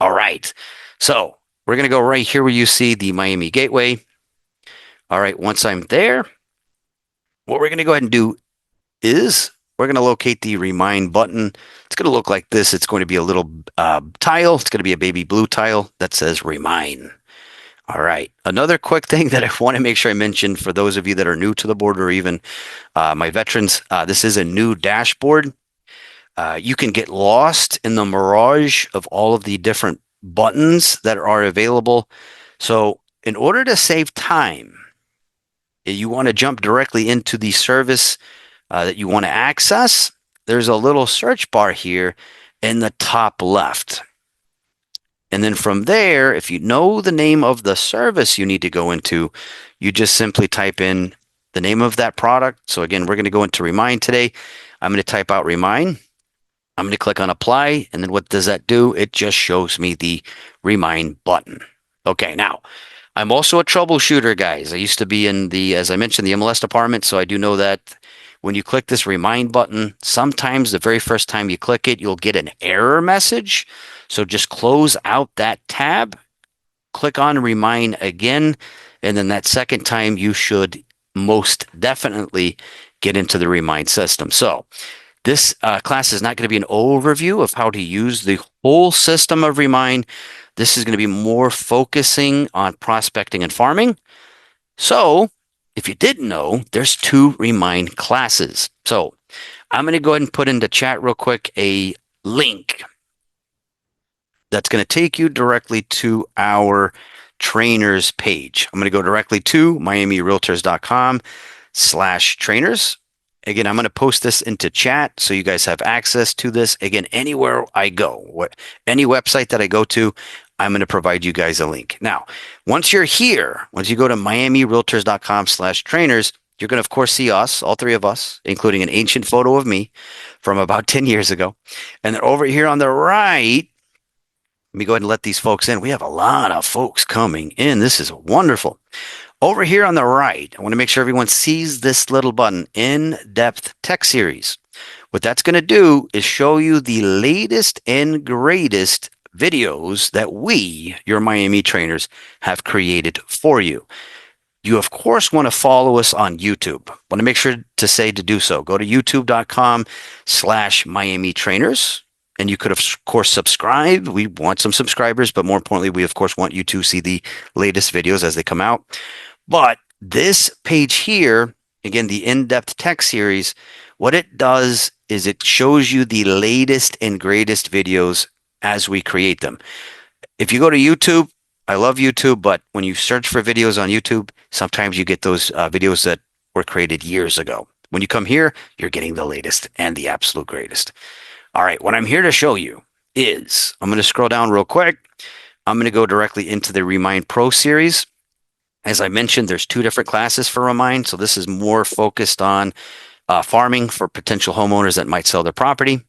All right. So we're going to go right here where you see the Miami Gateway. All right. Once I'm there, what we're going to go ahead and do is we're going to locate the Remine button. It's going to look like this. It's going to be a little tile. It's going to be a baby blue tile that says Remine. All right. Another quick thing that I want to make sure I mention for those of you that are new to the board or even my veterans, this is a new dashboard. You can get lost in the mirage of all of the different buttons that are available. So in order to save time, you want to jump directly into the service that you want to access. There's a little search bar here in the top left. And then from there, if you know the name of the service you need to go into, you just simply type in the name of that product. So again, we're going to go into Remine today. I'm going to type out Remine. I'm going to click on apply. And then what does that do? It just shows me the Remine button. Okay, now I'm also a troubleshooter, guys. I used to be in the, as I mentioned, the MLS department. So I do know that when you click this Remine button, sometimes the very first time you click it, you'll get an error message. So just close out that tab, click on Remine again, and then that second time you should most definitely get into the Remine system. So this class is not going to be an overview of how to use the whole system of Remine. This is going to be more focusing on prospecting and farming. So if you didn't know, there's 2 Remine classes. So I'm going to go ahead and put into chat real quick a link that's going to take you directly to our trainers page. I'm going to go directly to miamirealtors.com/trainers. Again, I'm going to post this into chat so you guys have access to this. Again, anywhere I go, any website that I go to, I'm going to provide you guys a link. Now, once you're here, once you go to miamirealtors.com/trainers, you're going to, of course, see us, all 3 of us, including an ancient photo of me from about 10 years ago. And then over here on the right, let me go ahead and let these folks in. We have a lot of folks coming in. This is wonderful. Over here on the right, I want to make sure everyone sees this little button, In-Depth Tech Series. What that's going to do is show you the latest and greatest videos that we, your Miami trainers, have created for you. You, of course, want to follow us on YouTube. Want to make sure to say to do so. Go to youtube.com/miamitrainers. And you could, of course, subscribe. We want some subscribers, but more importantly, we, of course, want you to see the latest videos as they come out. But this page here, again, the In-Depth Tech Series, what it does is it shows you the latest and greatest videos as we create them. If you go to YouTube, I love YouTube, but when you search for videos on YouTube, sometimes you get those videos that were created years ago. When you come here, you're getting the latest and the absolute greatest. All right, what I'm here to show you is, I'm going to scroll down real quick. I'm going to go directly into the Remine Pro series. As I mentioned, there's 2 different classes for Remine. So this is more focused on farming for potential homeowners that might sell their property.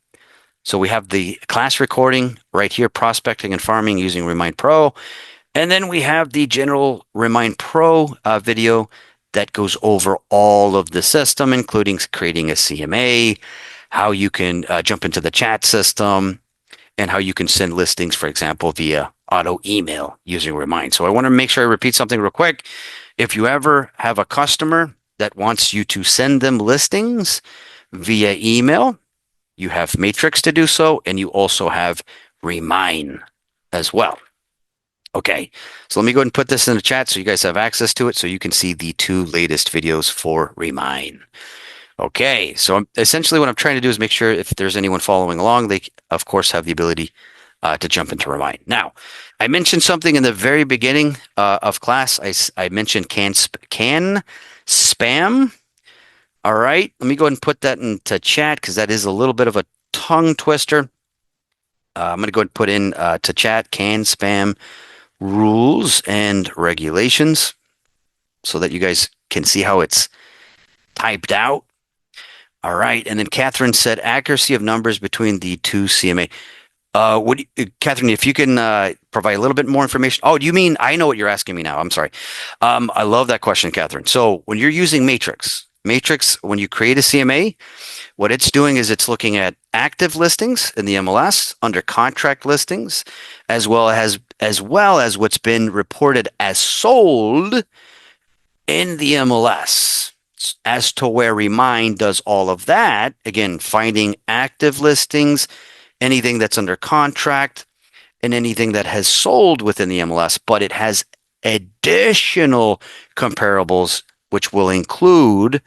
So we have the class recording right here, prospecting and farming using Remine Pro. And then we have the general Remine Pro video that goes over all of the system, including creating a CMA, how you can jump into the chat system, and how you can send listings, for example, via auto email using Remine. So I want to make sure I repeat something real quick. If you ever have a customer that wants you to send them listings via email, you have Matrix to do so, and you also have Remine as well. Okay, so let me go ahead and put this in the chat so you guys have access to it so you can see the 2 latest videos for Remine. Okay, so essentially what I'm trying to do is make sure if there's anyone following along, they, of course, have the ability to jump into Remine. Now, I mentioned something in the very beginning of class. I mentioned can spam. All right, let me go ahead and put that into chat because that is a little bit of a tongue twister. I'm going to go ahead and put in to chat can spam rules and regulations so that you guys can see how it's typed out. All right. And then Catherine said accuracy of numbers between the 2 CMA. Catherine, if you can provide a little bit more information. Oh, do you mean, I know what you're asking me now. I'm sorry. I love that question, Catherine. So when you're using Matrix, matrix, when you create a CMA, what it's doing is it's looking at active listings in the MLS, under contract listings, as well as what's been reported as sold in the MLS. As to where Remine does all of that, again, finding active listings, anything that's under contract, and anything that has sold within the MLS, but it has additional comparables, which will include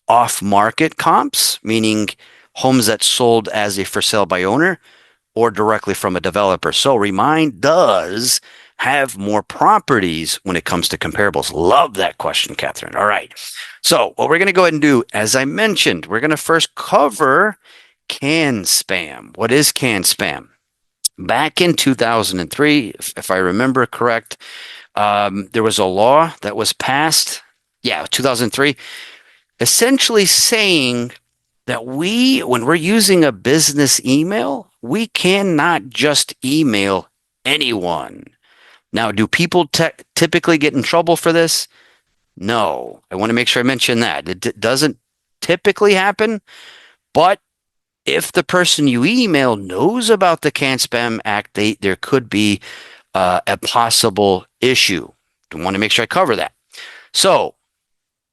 off-market comps, meaning homes that sold as a for sale by owner or directly from a developer. So Remine does have more properties when it comes to comparables. Love that question, Catherine. All right. So what we're going to go ahead and do, as I mentioned, we're going to first cover can spam. What is can spam? Back in 2003, if I remember correct, there was a law that was passed. Yeah, 2003, essentially saying that when we're using a business email, we cannot just email anyone. Now, do people typically get in trouble for this? No. I want to make sure I mention that. It doesn't typically happen, but if the person you email knows about the Can Spam Act, there could be a possible issue. I want to make sure I cover that. So,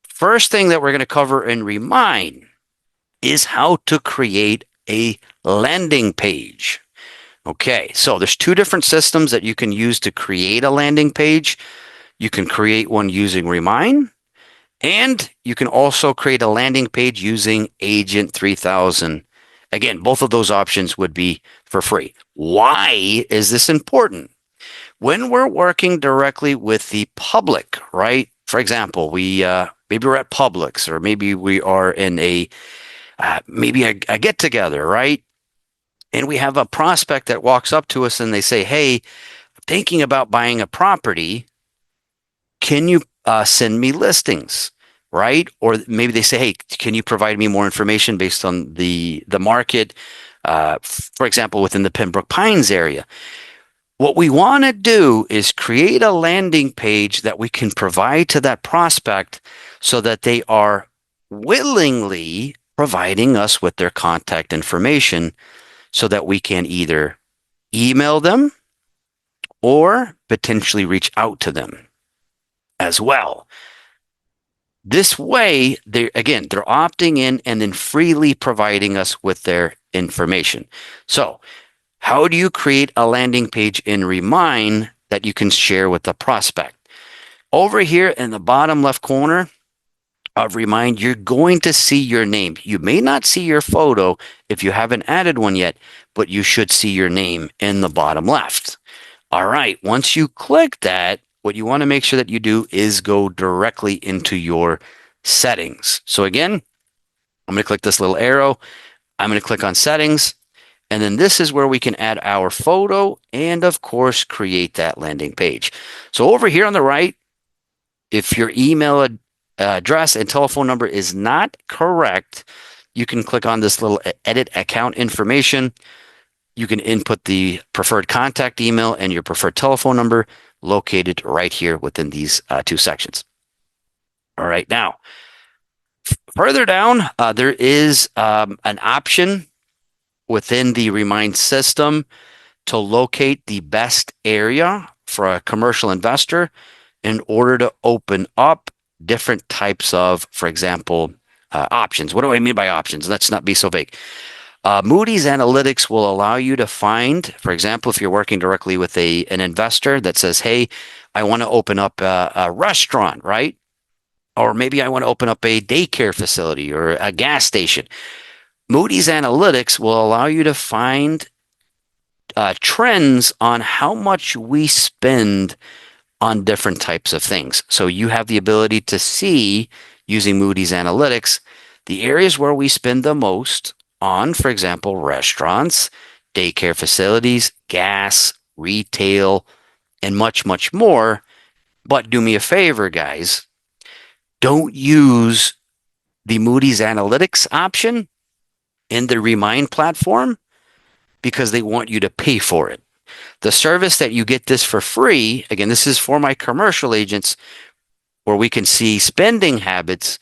first thing that we're going to cover in Remine is how to create a landing page. Okay, so there's two different systems that you can use to create a landing page. You can create one using Remine, and you can also create a landing page using Agent 3000. Again, both of those options would be for free. Why is this important? When we're working directly with the public, right? For example, maybe we're at Publix, or maybe we are in maybe a get together, right? And we have a prospect that walks up to us and they say, "Hey, I'm thinking about buying a property. Can you send me listings?" Right? Or maybe they say, "Hey, can you provide me more information based on the market?" For example, within the Pembroke Pines area. What we want to do is create a landing page that we can provide to that prospect so that they are willingly providing us with their contact information so that we can either email them or potentially reach out to them as well. This way, they're opting in and then freely providing us with their information. So, how do you create a landing page in Remine that you can share with the prospect? Over here in the bottom left corner of Remine, you're going to see your name. You may not see your photo if you haven't added one yet, but you should see your name in the bottom left. All right, once you click that, what you want to make sure that you do is go directly into your settings. So again, I'm going to click this little arrow. I'm going to click on settings. And then this is where we can add our photo and, of course, create that landing page. So over here on the right, if your email address and telephone number is not correct, you can click on this little edit account information. You can input the preferred contact email and your preferred telephone number located right here within these two sections. All right. Now, further down, there is an option within the Remine system to locate the best area for a commercial investor in order to open up different types of, for example, options. What do I mean by options? Let's not be so vague. Moody's Analytics will allow you to find, for example, if you're working directly with an investor that says, "Hey, I want to open up a restaurant," right? Or maybe I want to open up a daycare facility or a gas station. Moody's Analytics will allow you to find trends on how much we spend on different types of things. So you have the ability to see, using Moody's Analytics, the areas where we spend the most on, for example, restaurants, daycare facilities, gas, retail, and much, much more. But do me a favor, guys. Don't use the Moody's Analytics option in the Remine platform because they want you to pay for it. The service that you get this for free, again, this is for my commercial agents where we can see spending habits.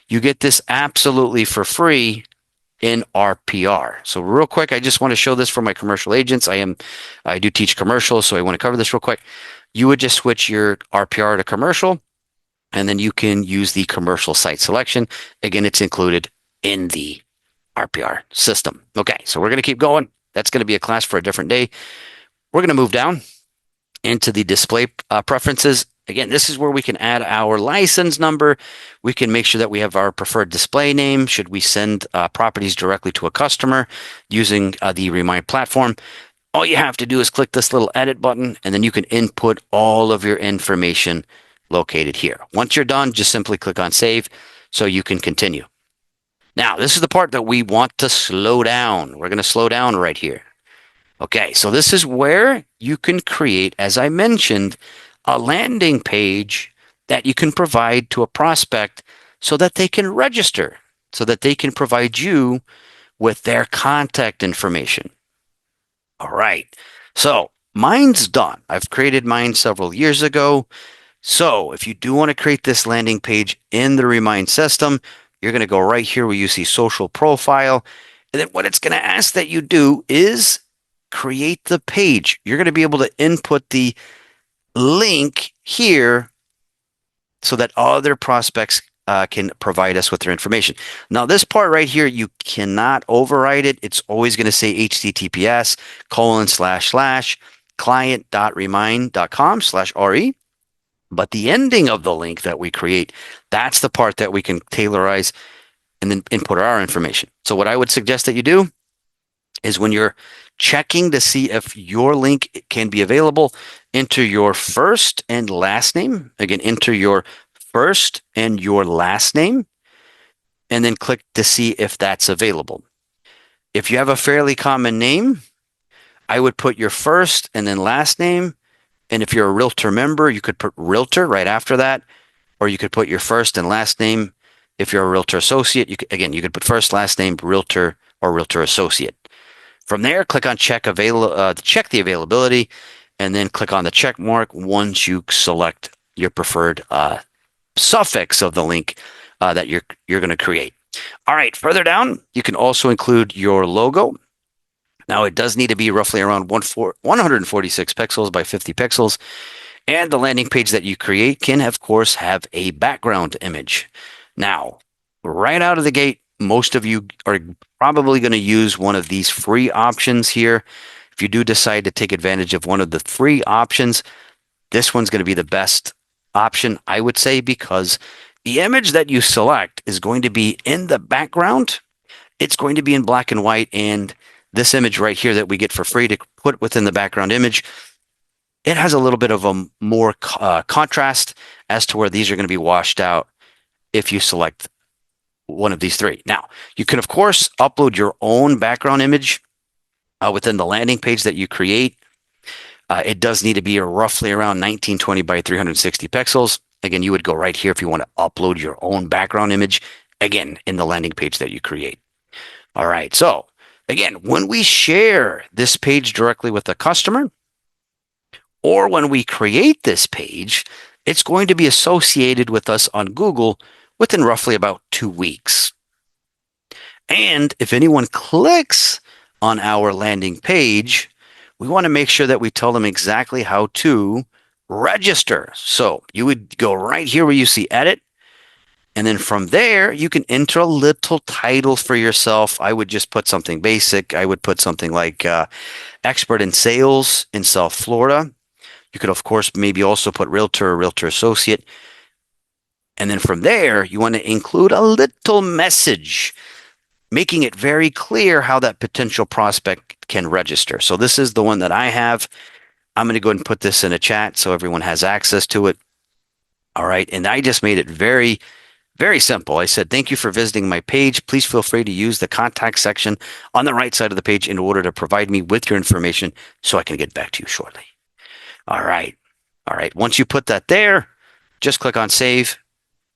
You get this absolutely for free in RPR. So real quick, I just want to show this for my commercial agents. I do teach commercials, so I want to cover this real quick. You would just switch your RPR to commercial, and then you can use the commercial site selection. Again, it's included in the RPR system. Okay, so we're going to keep going. That's going to be a class for a different day. We're going to move down into the display preferences. Again, this is where we can add our license number. We can make sure that we have our preferred display name should we send properties directly to a customer using the Remine platform. All you have to do is click this little edit button, and then you can input all of your information located here. Once you're done, just simply click on save so you can continue. Now, this is the part that we want to slow down. We're going to slow down right here. Okay, so this is where you can create, as I mentioned, a landing page that you can provide to a prospect so that they can register, so that they can provide you with their contact information. All right, so mine's done. I've created mine several years ago. So if you do want to create this landing page in the Remine system, you're going to go right here where you see social profile. And then what it's going to ask that you do is create the page. You're going to be able to input the link here so that other prospects can provide us with their information. Now, this part right here, you cannot override it. It's always going to say https://client.remine.com/re. But the ending of the link that we create, that's the part that we can tailorize and then input our information. So what I would suggest that you do is when you're checking to see if your link can be available, enter your first and last name. Again, enter your first and your last name, and then click to see if that's available. If you have a fairly common name, I would put your first and then last name. And if you're a realtor member, you could put realtor right after that, or you could put your first and last name. If you're a realtor associate, you could put first, last name, realtor, or realtor associate. From there, click on check the availability, and then click on the check mark once you select your preferred suffix of the link that you're going to create. All right, further down, you can also include your logo. Now, it does need to be roughly around 146 pixels by 50 pixels. And the landing page that you create can, of course, have a background image. Now, right out of the gate, most of you are probably going to use one of these free options here. If you do decide to take advantage of one of the free options, this one's going to be the best option, I would say, because the image that you select is going to be in the background. It's going to be in black and white, and this image right here that we get for free to put within the background image, it has a little bit of a more contrast as to where these are going to be washed out if you select one of these three. Now, you can, of course, upload your own background image within the landing page that you create. It does need to be roughly around 1920 by 360 pixels. Again, you would go right here if you want to upload your own background image, again, in the landing page that you create. All right, so again, when we share this page directly with the customer, or when we create this page, it's going to be associated with us on Google within roughly about 2 weeks. And if anyone clicks on our landing page, we want to make sure that we tell them exactly how to register. So you would go right here where you see edit. And then from there, you can enter a little title for yourself. I would just put something basic. I would put something like expert in sales in South Florida. You could, of course, maybe also put realtor or realtor associate. And then from there, you want to include a little message, making it very clear how that potential prospect can register. So this is the one that I have. I'm going to go ahead and put this in a chat so everyone has access to it. All right. And I just made it very, very simple. I said, thank you for visiting my page. Please feel free to use the contact section on the right side of the page in order to provide me with your information so I can get back to you shortly. All right. All right. Once you put that there, just click on save.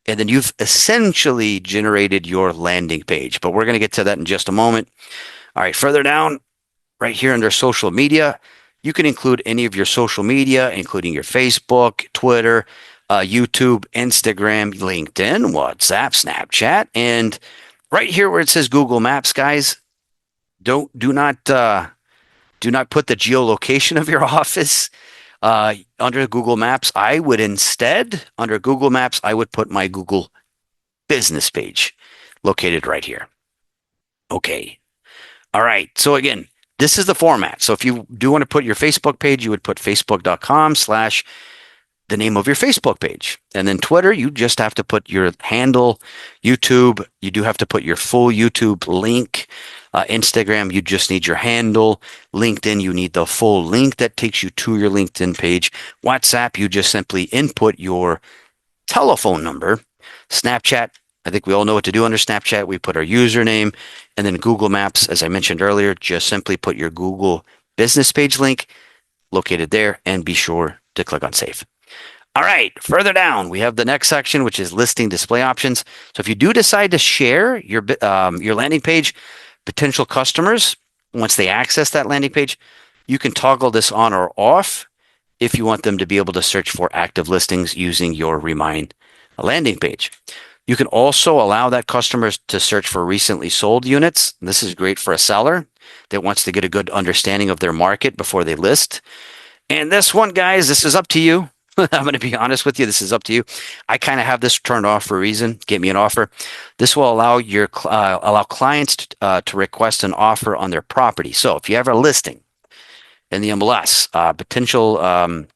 And then you've essentially generated your landing page. But we're going to get to that in just a moment. All right. Further down, right here under social media, you can include any of your social media, including your Facebook, Twitter, YouTube, Instagram, LinkedIn, WhatsApp, Snapchat, and right here where it says Google Maps, guys, do not put the geolocation of your office under Google Maps. I would instead, under Google Maps, I would put my Google business page located right here. Okay. All right. So again, this is the format. So if you do want to put your Facebook page, you would put facebook.com/ the name of your Facebook page. And then Twitter, you just have to put your handle. YouTube, you do have to put your full YouTube link. Instagram, you just need your handle. LinkedIn, you need the full link that takes you to your LinkedIn page. WhatsApp, you just simply input your telephone number. Snapchat, I think we all know what to do under Snapchat. We put our username. And then Google Maps, as I mentioned earlier, just simply put your Google business page link located there and be sure to click on save. All right, further down, we have the next section, which is listing display options. So if you do decide to share your landing page, potential customers, once they access that landing page, you can toggle this on or off if you want them to be able to search for active listings using your Remine landing page. You can also allow that customers to search for recently sold units. This is great for a seller that wants to get a good understanding of their market before they list. And this one, guys, this is up to you. I'm going to be honest with you. This is up to you. I kind of have this turned off for a reason. Get me an offer. This will allow allow clients to request an offer on their property. So if you have a listing in the MLS, potential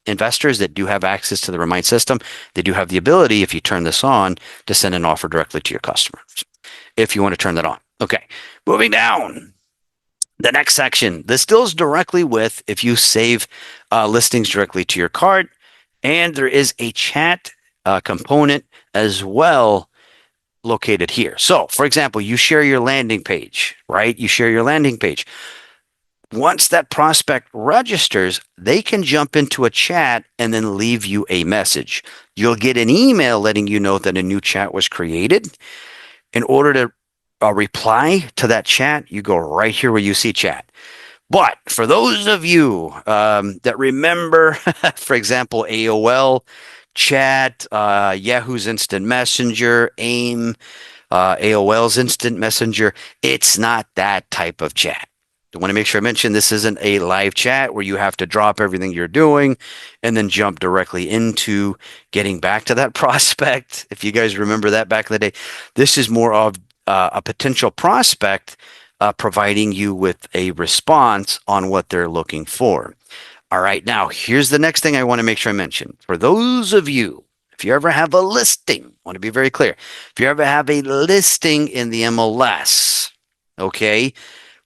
investors that do have access to the Remine system, they do have the ability, if you turn this on, to send an offer directly to your customers. If you want to turn that on. Okay, moving down. The next section. This deals directly with if you save listings directly to your cart. And there is a chat component as well located here. So, for example, you share your landing page, right? You share your landing page. Once that prospect registers, they can jump into a chat and then leave you a message. You'll get an email letting you know that a new chat was created. In order to reply to that chat, you go right here where you see chat. But for those of you that remember, for example, AOL, chat, Yahoo's Instant Messenger, AIM, AOL's Instant Messenger, it's not that type of chat. I want to make sure I mention this isn't a live chat where you have to drop everything you're doing and then jump directly into getting back to that prospect. If you guys remember that back in the day, this is more of a potential prospect providing you with a response on what they're looking for. All right, now here's the next thing I want to make sure I mention. For those of you, if you ever have a listing, I want to be very clear. If you ever have a listing in the MLS, okay,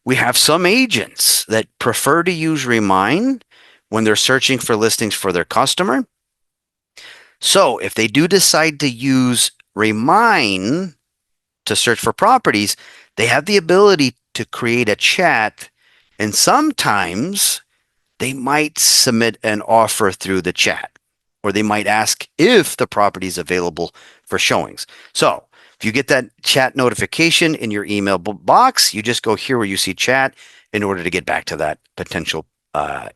we have some agents that prefer to use Remine when they're searching for listings for their customer. So if they do decide to use Remine to search for properties, they have the ability to create a chat, and sometimes they might submit an offer through the chat, or they might ask if the property is available for showings. So if you get that chat notification in your email box, you just go here where you see chat in order to get back to that potential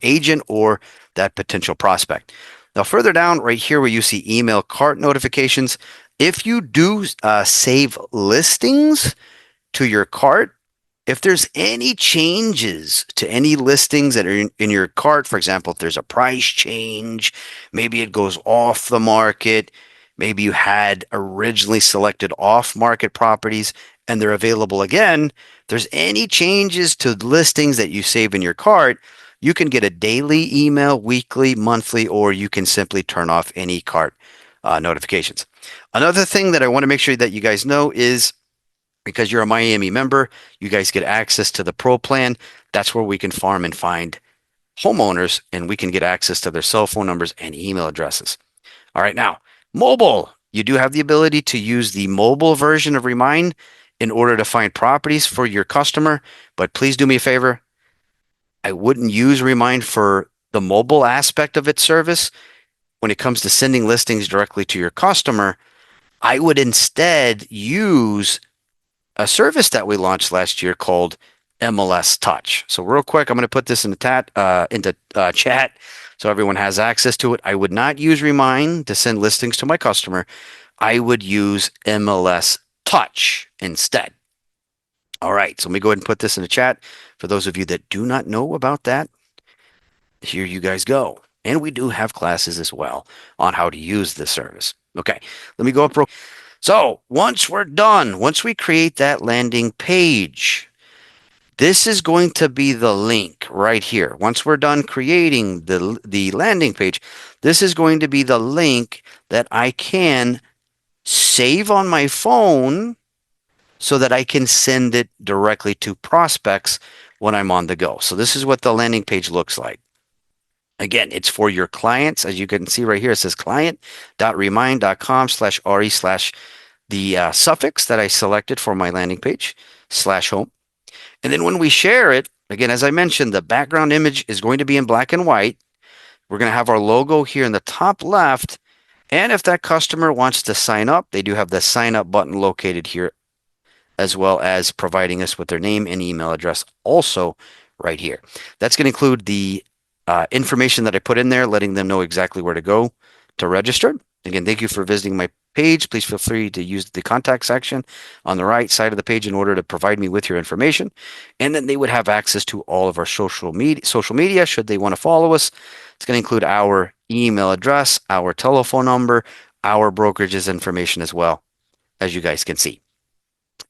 agent or that potential prospect. Now, further down right here where you see email cart notifications, if you do save listings to your cart, if there's any changes to any listings that are in your cart, for example, if there's a price change, maybe it goes off the market, maybe you had originally selected off-market properties and they're available again, if there's any changes to listings that you save in your cart, you can get a daily email, weekly, monthly, or you can simply turn off any cart notifications. Another thing that I want to make sure that you guys know is because you're a Miami member, you guys get access to the Pro plan. That's where we can farm and find homeowners, and we can get access to their cell phone numbers and email addresses. All right, now, mobile. You do have the ability to use the mobile version of Remine in order to find properties for your customer, but please do me a favor. I wouldn't use Remine for the mobile aspect of its service. When it comes to sending listings directly to your customer, I would instead use a service that we launched last year called MLS Touch. So real quick, I'm going to put this in the chat. So so everyone has access to it. I would not use Remine to send listings to my customer. I would use MLS Touch instead. All right, so let me go ahead and put this in the chat. For those of you that do not know about that, here you guys go. And we do have classes as well on how to use this service. Okay, let me go up. So once we're done, once we create that landing page, this is going to be the link right here. Once we're done creating the landing page, this is going to be the link that I can save on my phone so that I can send it directly to prospects when I'm on the go. So this is what the landing page looks like. Again, it's for your clients. As you can see right here, it says client.remine.com/re/ the suffix that I selected for my landing page /home. And then when we share it, again, as I mentioned, the background image is going to be in black and white. We're going to have our logo here in the top left. And if that customer wants to sign up, they do have the sign up button located here, as well as providing us with their name and email address also right here. That's going to include the information that I put in there, letting them know exactly where to go to register. Again, thank you for visiting my page. Please feel free to use the contact section on the right side of the page in order to provide me with your information. And then they would have access to all of our social media should they want to follow us. It's going to include our email address, our telephone number, our brokerage's information as well, as you guys can see.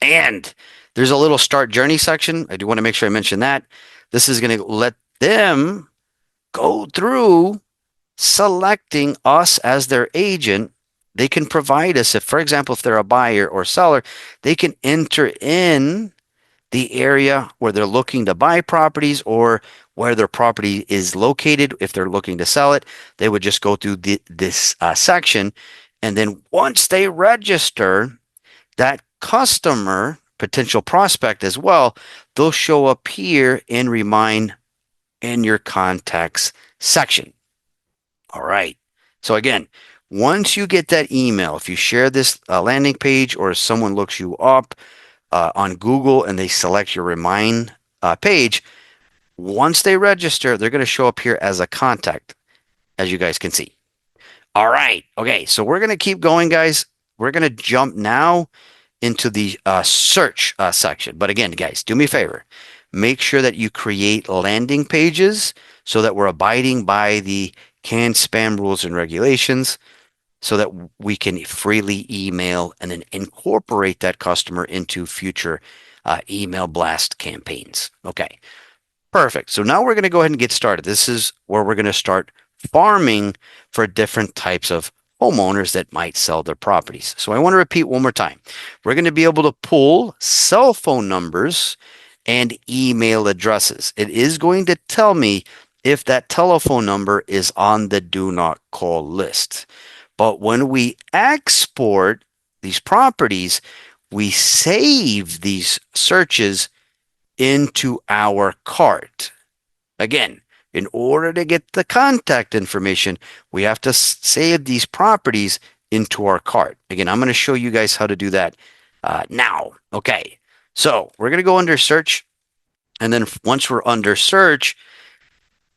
And there's a little start journey section. I do want to make sure I mention that. This is going to let them go through selecting us as their agent. They can provide us, if, for example, if they're a buyer or seller, they can enter in the area where they're looking to buy properties or where their property is located. If they're looking to sell it, they would just go through this section. And then once they register, that customer, potential prospect as well, they'll show up here in Remine in your contacts section. All right. So again, once you get that email, if you share this landing page or someone looks you up on Google and they select your Remine page, once they register, they're going to show up here as a contact, as you guys can see. All right. Okay. So we're going to keep going, guys. We're going to jump now into the search section. But again, guys, do me a favor. Make sure that you create landing pages so that we're abiding by the canned spam rules and regulations so that we can freely email and then incorporate that customer into future email blast campaigns. Okay, perfect. So now we're going to go ahead and get started. This is where we're going to start farming for different types of homeowners that might sell their properties. So I want to repeat one more time. We're going to be able to pull cell phone numbers and email addresses. It is going to tell me if that telephone number is on the do not call list. But when we export these properties, we save these searches into our cart. Again, in order to get the contact information, we have to save these properties into our cart. Again, I'm going to show you guys how to do that now. Okay, so we're going to go under search. And then once we're under search,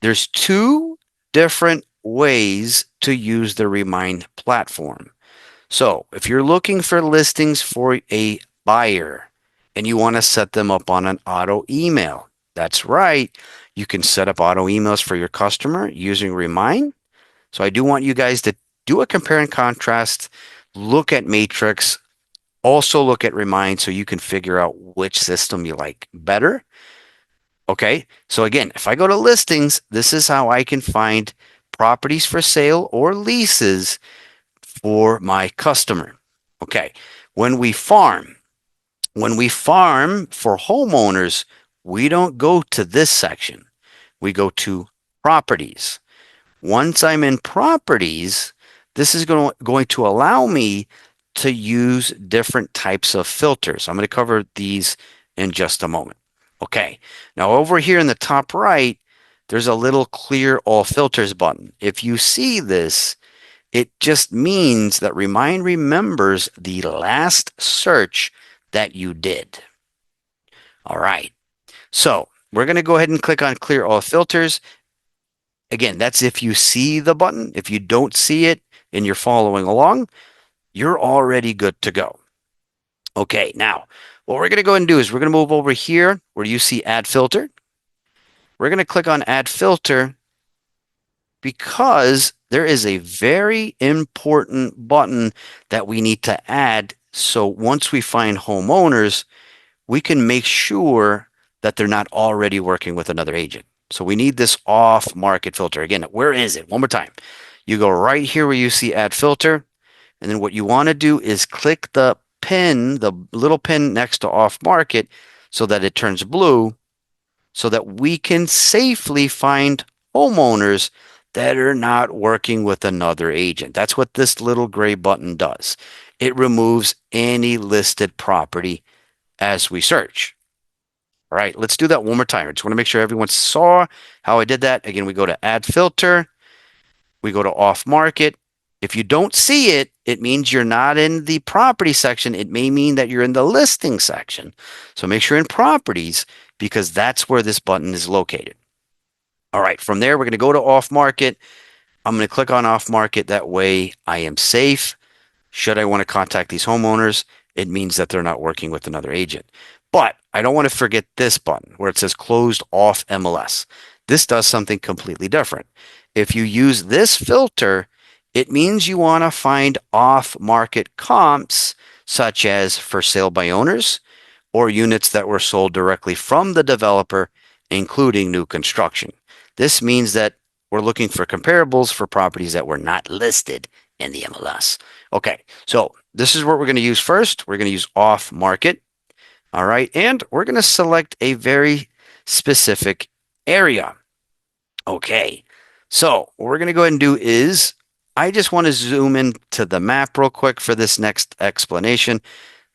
there's two different ways to use the Remine platform. So if you're looking for listings for a buyer and you want to set them up on an auto email, that's right. You can set up auto emails for your customer using Remine. So I do want you guys to do a compare and contrast, look at Matrix, also look at Remine so you can figure out which system you like better. Okay, so again, if I go to listings, this is how I can find properties for sale or leases for my customer. Okay, when we farm for homeowners, we don't go to this section. We go to properties. Once I'm in properties, this is going to allow me to use different types of filters. I'm going to cover these in just a moment. Okay, now over here in the top right, there's a little clear all filters button. If you see this, it just means that Remine remembers the last search that you did. All right, so we're going to go ahead and click on clear all filters. Again, that's if you see the button. If you don't see it and you're following along, you're already good to go. Okay, now what we're going to go ahead and do is we're going to move over here where you see add filter. We're going to click on add filter because there is a very important button that we need to add. So once we find homeowners, we can make sure that they're not already working with another agent. So we need this off market filter. Again, where is it? One more time. You go right here where you see add filter. And then what you want to do is click the pin, the little pin next to off market so that it turns blue so that we can safely find homeowners that are not working with another agent. That's what this little gray button does. It removes any listed property as we search. All right, let's do that one more time. I just want to make sure everyone saw how I did that. Again, we go to add filter, we go to off market. If you don't see it, it means you're not in the property section. It may mean that you're in the listing section. So make sure in properties because that's where this button is located. All right, from there, we're going to go to off market. I'm going to click on off market. That way I am safe. Should I want to contact these homeowners, it means that they're not working with another agent. But I don't want to forget this button where it says closed off MLS. This does something completely different. If you use this filter, it means you want to find off market comps such as for sale by owners or units that were sold directly from the developer, including new construction. This means that we're looking for comparables for properties that were not listed in the MLS. Okay, so this is what we're going to use first. We're going to use off market. All right, and we're going to select a very specific area. Okay, so what we're going to go ahead and do is I just want to zoom into the map real quick for this next explanation.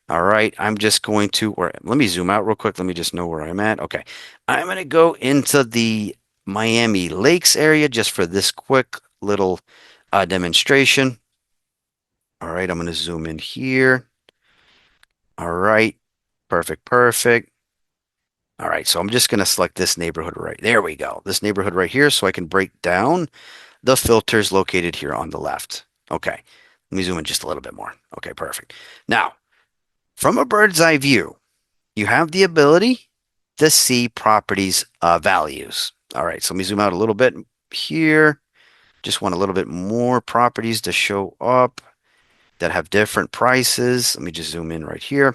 All right, I'm just going to, or let me zoom out real quick. Let me just know where I'm at. Okay, I'm going to go into the Miami Lakes area just for this quick little demonstration. All right, I'm going to zoom in here. All right, perfect, perfect. All right, so I'm just going to select this neighborhood right there. We go. This neighborhood right here so I can break down the filters located here on the left. Okay, let me zoom in just a little bit more. Okay, perfect. Now, from a bird's eye view, you have the ability to see properties values. All right, so let me zoom out a little bit here. Just want a little bit more properties to show up that have different prices. Let me just zoom in right here.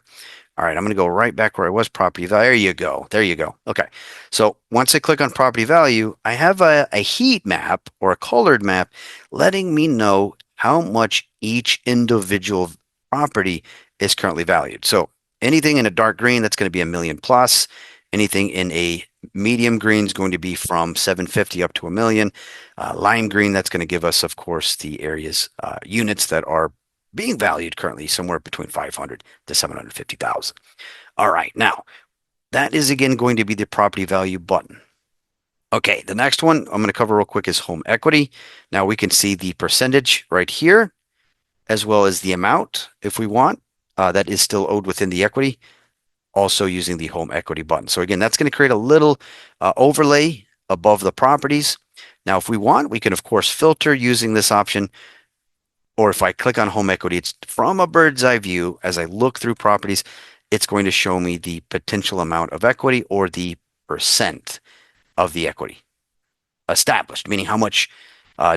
All right, I'm going to go right back where I was, property value. There you go. There you go. Okay. So once I click on property value, I have a heat map or a colored map letting me know how much each individual property is currently valued. So anything in a dark green, that's going to be $1 million plus. Anything in a medium green is going to be from 750 up to $1 million. Lime green, that's going to give us, of course, the areas, units that are being valued currently somewhere between 500 to 750,000. All right, now that is again going to be the property value button. Okay, the next one I'm going to cover real quick is home equity. Now we can see the percentage right here, as well as the amount if we want, that is still owed within the equity, also using the home equity button. So again, that's going to create a little overlay above the properties. Now, if we want, we can of course filter using this option. Or if I click on home equity, it's from a bird's eye view. As I look through properties, it's going to show me the potential amount of equity or the percent of the equity established, meaning how much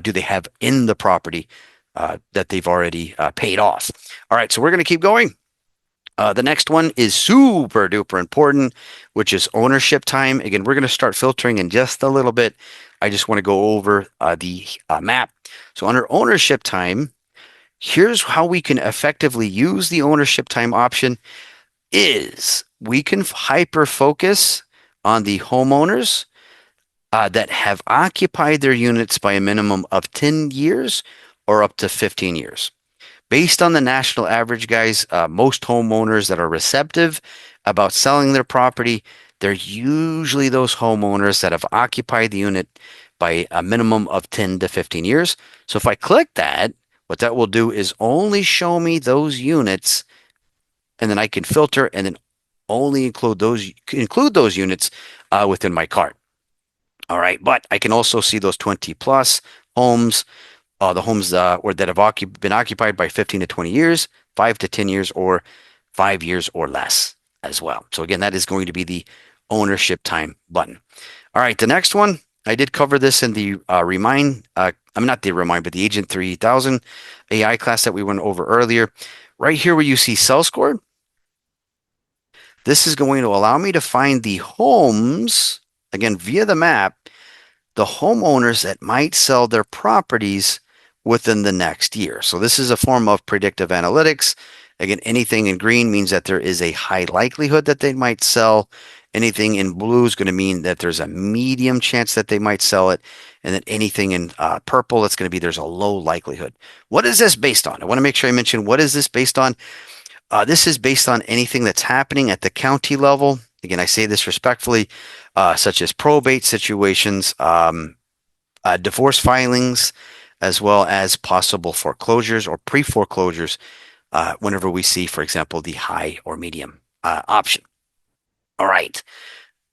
do they have in the property that they've already paid off. All right, so we're going to keep going. The next one is super duper important, which is ownership time. Again, we're going to start filtering in just a little bit. I just want to go over the map. So under ownership time, here's how we can effectively use the ownership time option is we can hyper focus on the homeowners that have occupied their units by a minimum of 10 years or up to 15 years. Based on the national average, guys, most homeowners that are receptive about selling their property, they're usually those homeowners that have occupied the unit by a minimum of 10 to 15 years. So if I click that, what that will do is only show me those units, and then I can filter and then only include those units within my cart. All right, but I can also see those 20 plus homes, the homes or that have been occupied by 15 to 20 years, 5 to 10 years, or 5 years or less as well. So again, that is going to be the ownership time button. All right, the next one, I did cover this in the Remine, I'm not the Remine, but the Agent 3000 AI class that we went over earlier. Right here where you see sell score, this is going to allow me to find the homes, again, via the map, the homeowners that might sell their properties within the next year. So this is a form of predictive analytics. Again, anything in green means that there is a high likelihood that they might sell. Anything in blue is going to mean that there's a medium chance that they might sell it. And then anything in purple, it's going to be there's a low likelihood. What is this based on? I want to make sure I mention what is this based on? This is based on anything that's happening at the county level. Again, I say this respectfully, such as probate situations, divorce filings, as well as possible foreclosures or pre-foreclosures whenever we see, for example, the high or medium option. All right.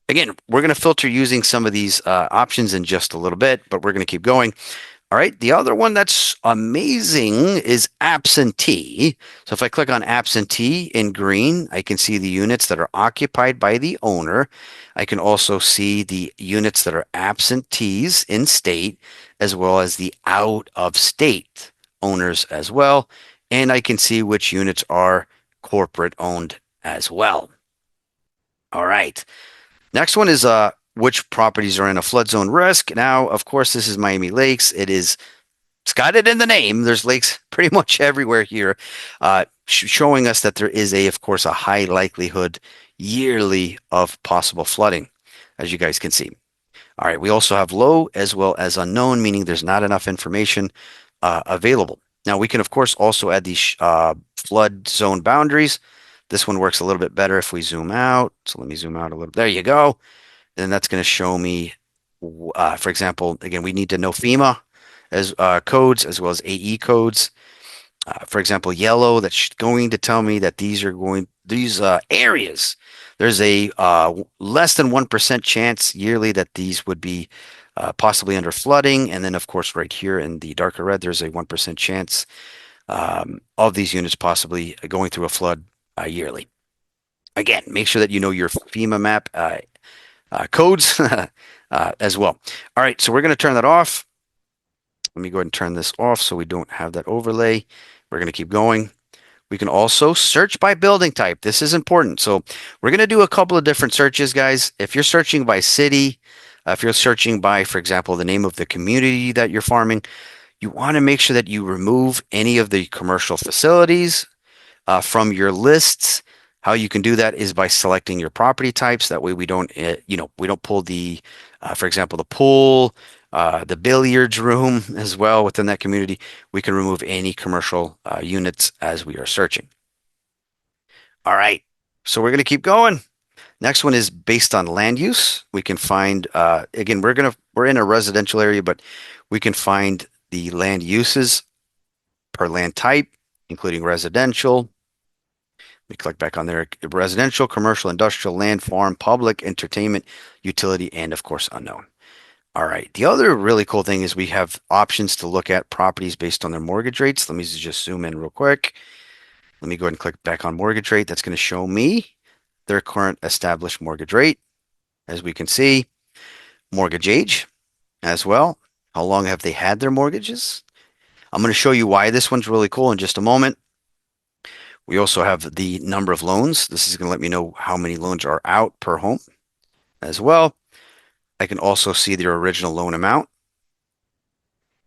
Again, we're going to filter using some of these options in just a little bit, but we're going to keep going. All right. The other one that's amazing is absentee. So if I click on absentee in green, I can see the units that are occupied by the owner. I can also see the units that are absentees in state, as well as the out of state owners as well. And I can see which units are corporate owned as well. All right. Next one is which properties are in a flood zone risk. Now, of course, this is Miami Lakes. It's got it in the name. There's lakes pretty much everywhere here, showing us that there is of course, a high likelihood yearly of possible flooding, as you guys can see. All right, we also have low as well as unknown, meaning there's not enough information available. Now, we can, of course, also add these flood zone boundaries. This one works a little bit better if we zoom out. So let me zoom out a little. There you go. And that's going to show me, for example, again, we need to know FEMA as codes as well as AE codes. For example, yellow, that's going to tell me that these areas, there's a less than 1% chance yearly that these would be possibly under flooding. And then, of course, right here in the darker red, there's a 1% chance of these units possibly going through a flood yearly. Again, make sure that you know your FEMA map codes as well. All right, so we're going to turn that off. Let me go ahead and turn this off so we don't have that overlay. We're going to keep going. We can also search by building type. This is important. So we're going to do a couple of different searches, guys. If you're searching by city, if you're searching by, for example, the name of the community that you're farming, you want to make sure that you remove any of the commercial facilities from your lists. How you can do that is by selecting your property types. That way we don't, we don't pull the, for example, the pool, the billiards room as well within that community. We can remove any commercial units as we are searching. All right, so we're going to keep going. Next one is based on land use. We can find, again, we're in a residential area, but we can find the land uses per land type, including residential. We click back on there, residential, commercial, industrial, land, farm, public, entertainment, utility, and of course, unknown. All right. The other really cool thing is we have options to look at properties based on their mortgage rates. Let me just zoom in real quick. Let me go ahead and click back on mortgage rate. That's going to show me their current established mortgage rate. As we can see, mortgage age as well. How long have they had their mortgages? I'm going to show you why this one's really cool in just a moment. We also have the number of loans. This is going to let me know how many loans are out per home as well. I can also see their original loan amount,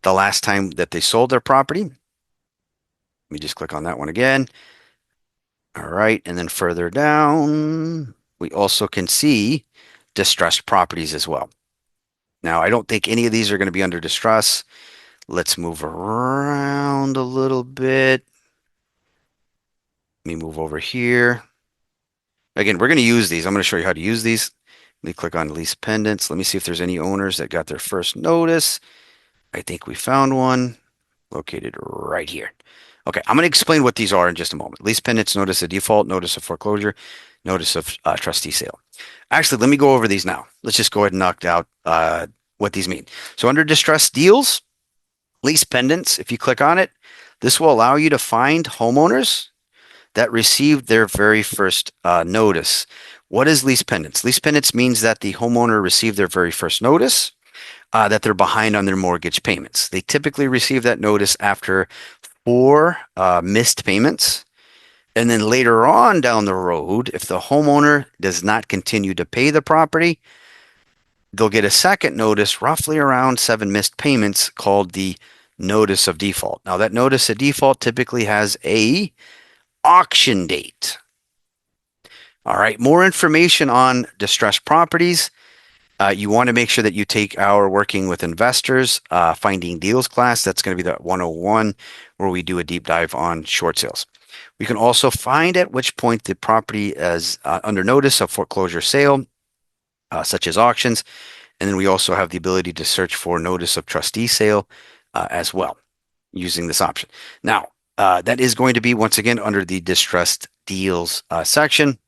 the last time that they sold their property. Let me just click on that one again. All right. And then further down, we also can see distressed properties as well. Now, I don't think any of these are going to be under distress. Let's move around a little bit. Let me move over here. Again, we're going to use these. I'm going to show you how to use these. Let me click on lease pendants. Let me see if there's any owners that got their first notice. I think we found one located right here. Okay, I'm going to explain what these are in just a moment. Lease pendants, notice of default, notice of foreclosure, notice of trustee sale. Actually, let me go over these now. Let's just go ahead and knock out what these mean. So under distressed deals, lease pendants, if you click on it, this will allow you to find homeowners that received their very first notice. What is lease pendants? Lease pendants means that the homeowner received their very first notice that they're behind on their mortgage payments. They typically receive that notice after four missed payments. And then later on down the road, if the homeowner does not continue to pay the property, they'll get a second notice roughly around seven missed payments called the notice of default. Now that notice of default typically has a auction date. All right, more information on distressed properties. You want to make sure that you take our Working with Investors Finding Deals class. That's going to be the 101 where we do a deep dive on short sales. We can also find at which point the property is under notice of foreclosure sale, such as auctions. And then we also have the ability to search for notice of trustee sale as well using this option. Now, that is going to be, once again, under the distressed deals section.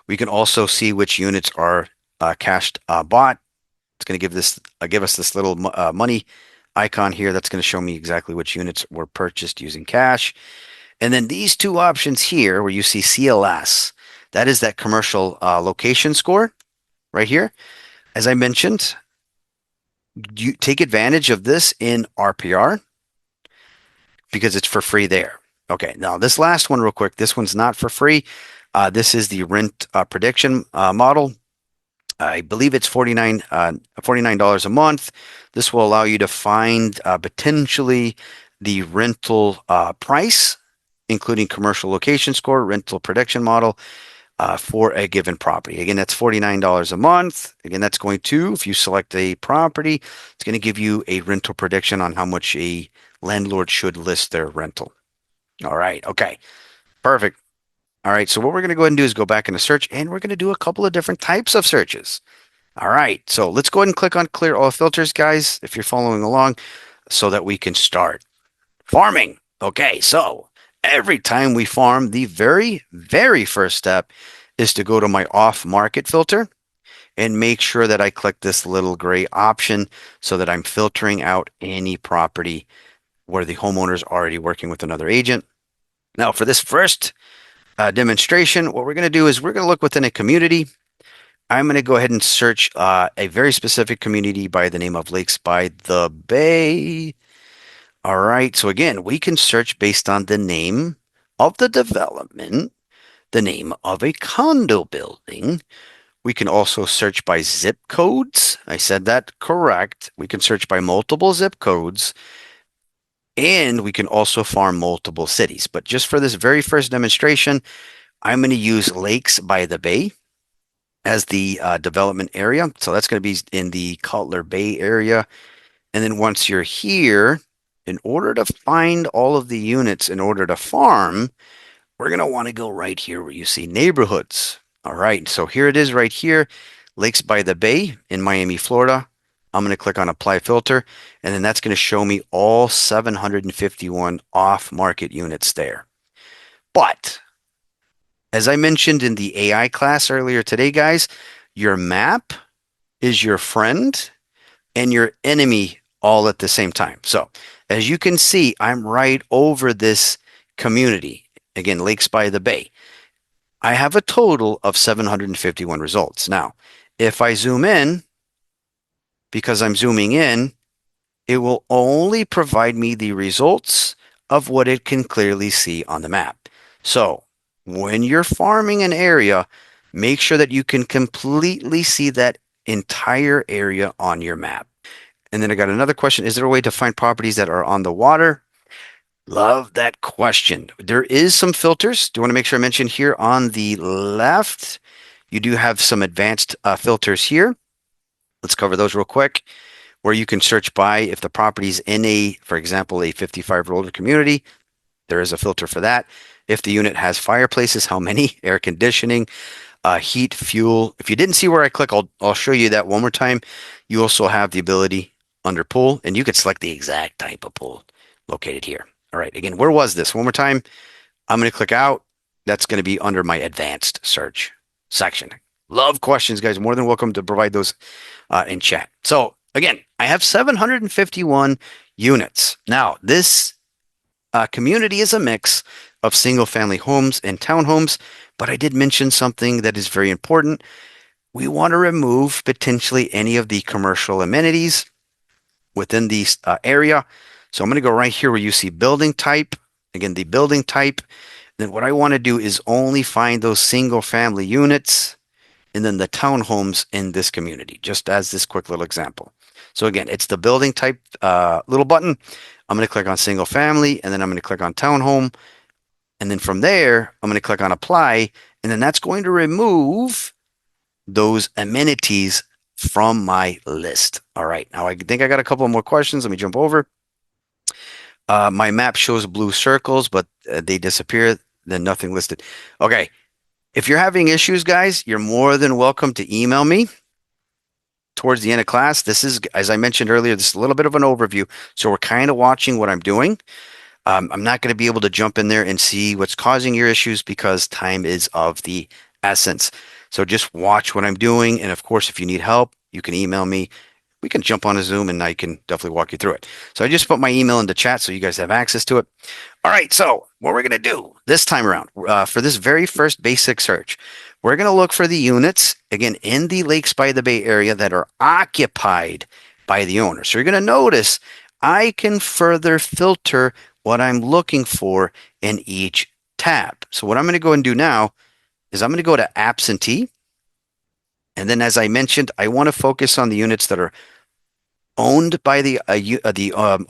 We can also see which units are cashed bought. It's going to give us this little money icon here. That's going to show me exactly which units were purchased using cash. And then these two options here where you see CLS, that is that commercial location score right here. As I mentioned, you take advantage of this in RPR because it's for free there. Okay, now this last one real quick. This one's not for free. This is the rent prediction model. I believe it's $49 a month. This will allow you to find potentially the rental price, including commercial location score, rental prediction model for a given property. Again, that's $49 a month. Again, that's going to, if you select a property, it's going to give you a rental prediction on how much a landlord should list their rental. All right. Okay. Perfect. All right. So what we're going to go ahead and do is go back into search, and we're going to do a couple of different types of searches. All right. So let's go ahead and click on clear all filters, guys, if you're following along, so that we can start farming. Okay. So every time we farm, the very, very first step is to go to my off market filter and make sure that I click this little gray option so that I'm filtering out any property where the homeowner is already working with another agent. Now, for this first demonstration, what we're going to do is we're going to look within a community. I'm going to go ahead and search a very specific community by the name of Lakes by the Bay. All right. So again, we can search based on the name of the development, the name of a condo building. We can also search by zip codes. I said that correct. We can search by multiple zip codes. And we can also farm multiple cities. But just for this very first demonstration, I'm going to use Lakes by the Bay as the development area. So that's going to be in the Cutler Bay area. And then once you're here, in order to find all of the units in order to farm, we're going to want to go right here where you see neighborhoods. All right. So here it is right here, Lakes by the Bay in Miami, Florida. I'm going to click on apply filter, and then that's going to show me all 751 off-market units there. But as I mentioned in the AI class earlier today, guys, your map is your friend and your enemy all at the same time. So as you can see, I'm right over this community. Again, Lakes by the Bay. I have a total of 751 results. Now, if I zoom in, because I'm zooming in, it will only provide me the results of what it can clearly see on the map. So when you're farming an area, make sure that you can completely see that entire area on your map. And then I got another question. Is there a way to find properties that are on the water? Love that question. There is some filters. Do you want to make sure I mention here on the left? You do have some advanced filters here. Let's cover those real quick, where you can search by if the property's in a, for example, a 55 or older community. There is a filter for that. If the unit has fireplaces, how many, air conditioning, heat, fuel. If you didn't see where I click, I'll show you that one more time. You also have the ability under pool, and you could select the exact type of pool located here. All right, again, where was this? One more time. I'm going to click out. That's going to be under my advanced search section. Love questions, guys. More than welcome to provide those in chat. So again, I have 751 units. Now, this community is a mix of single family homes and townhomes, but I did mention something that is very important. We want to remove potentially any of the commercial amenities within the area. So I'm going to go right here where you see building type. Again, the building type. Then what I want to do is only find those single family units and then the townhomes in this community, just as this quick little example. So again, it's the building type little button. I'm going to click on single family, and then I'm going to click on townhome. And then from there, I'm going to click on apply, and then that's going to remove those amenities from my list. All right. Now I think I got a couple more questions. Let me jump over. My map shows blue circles, but they disappear. Then nothing listed. Okay. If you're having issues, guys, you're more than welcome to email me towards the end of class. This is, as I mentioned earlier, this is a little bit of an overview. So we're kind of watching what I'm doing. I'm not going to be able to jump in there and see what's causing your issues because time is of the essence. So just watch what I'm doing. And of course, if you need help, you can email me. We can jump on a Zoom and I can definitely walk you through it. So I just put my email in the chat so you guys have access to it. All right. So what we're going to do this time around for this very first basic search, we're going to look for the units, again, in the Lakes by the Bay area that are occupied by the owner. So you're going to notice I can further filter what I'm looking for in each tab. So what I'm going to go and do now is I'm going to go to absentee. And then as I mentioned, I want to focus on the units that are owned by the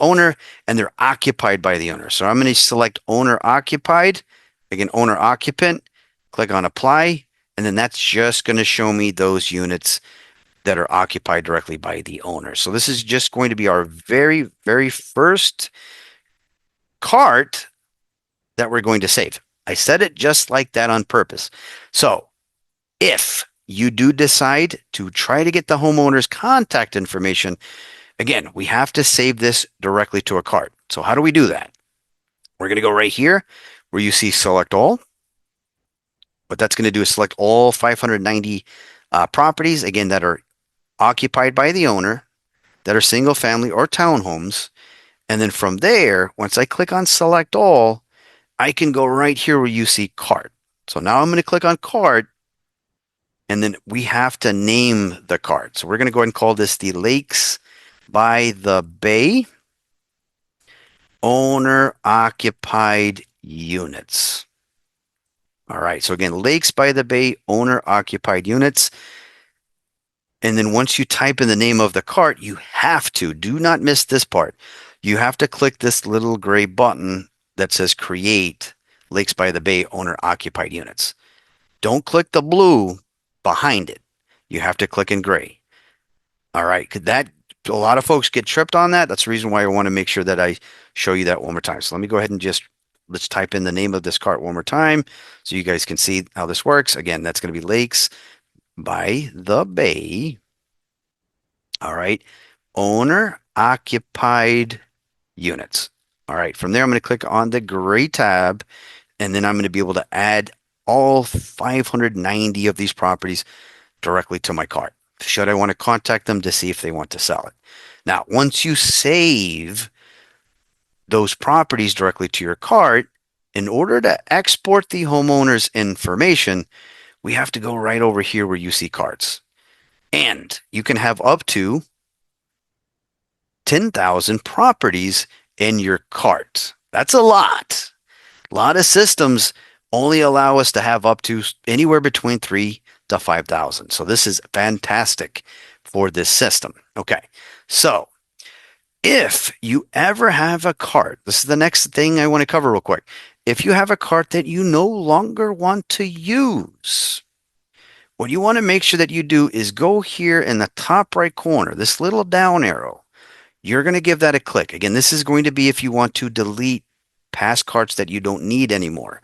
owner and they're occupied by the owner. So I'm going to select owner occupied, again, owner occupant, click on apply, and then that's just going to show me those units that are occupied directly by the owner. So this is just going to be our very, very first cart that we're going to save. I said it just like that on purpose. So if you do decide to try to get the homeowner's contact information, again, we have to save this directly to a cart. So how do we do that? We're going to go right here where you see select all. What that's going to do is select all 590 properties, again, that are occupied by the owner, that are single family or townhomes. And then from there, once I click on select all, I can go right here where you see cart. So now I'm going to click on cart, and then we have to name the cart. So we're going to go ahead and call this the Lakes by the Bay owner occupied units. All right. So again, Lakes by the Bay owner occupied units. And then once you type in the name of the cart, you have to, do not miss this part. You have to click this little gray button that says create Lakes by the Bay owner occupied units. Don't click the blue behind it. You have to click in gray. All right. That a lot of folks get tripped on that. That's the reason why I want to make sure that I show you that one more time. So let me go ahead and just let's type in the name of this cart one more time so you guys can see how this works. Again, that's going to be Lakes by the Bay. All right. Owner occupied units. All right. From there, I'm going to click on the gray tab, and then I'm going to be able to add all 590 of these properties directly to my cart. Should I want to contact them to see if they want to sell it? Now, once you save those properties directly to your cart, in order to export the homeowner's information, we have to go right over here where you see carts. And you can have up to 10,000 properties in your cart. That's a lot. A lot of systems only allow us to have up to anywhere between 3 to 5,000. So this is fantastic for this system. Okay. So if you ever have a cart, this is the next thing I want to cover real quick. If you have a cart that you no longer want to use, what you want to make sure that you do is go here in the top right corner, this little down arrow. You're going to give that a click. Again, this is going to be if you want to delete past carts that you don't need anymore.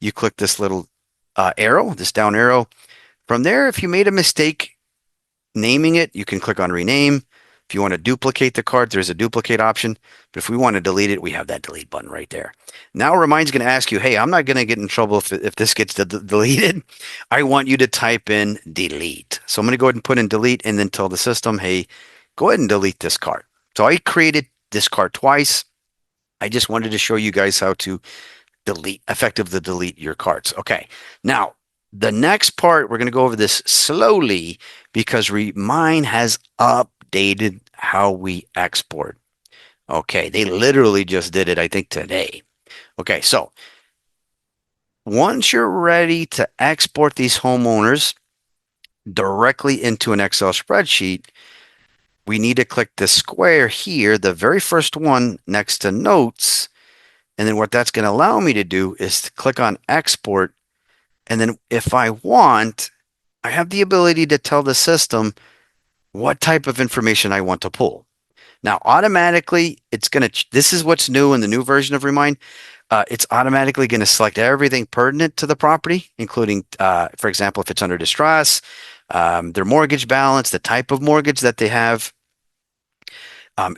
You click this little arrow, this down arrow. From there, if you made a mistake naming it, you can click on rename. If you want to duplicate the card, there's a duplicate option. But if we want to delete it, we have that delete button right there. Now Remine's going to ask you, hey, I'm not going to get in trouble if this gets deleted. I want you to type in delete. So I'm going to go ahead and put in delete and then tell the system, hey, go ahead and delete this card. So I created this card twice. I just wanted to show you guys how to effectively delete your cards. Okay. Now, the next part, we're going to go over this slowly because Remine has updated how we export. Okay. They literally just did it, I think, today. Okay. So once you're ready to export these homeowners directly into an Excel spreadsheet, we need to click the square here, the very first one next to notes. And then what that's going to allow me to do is to click on export. And then if I want, I have the ability to tell the system what type of information I want to pull. Now, automatically, this is what's new in the new version of Remine. It's automatically going to select everything pertinent to the property, including, for example, if it's under distress, their mortgage balance, the type of mortgage that they have.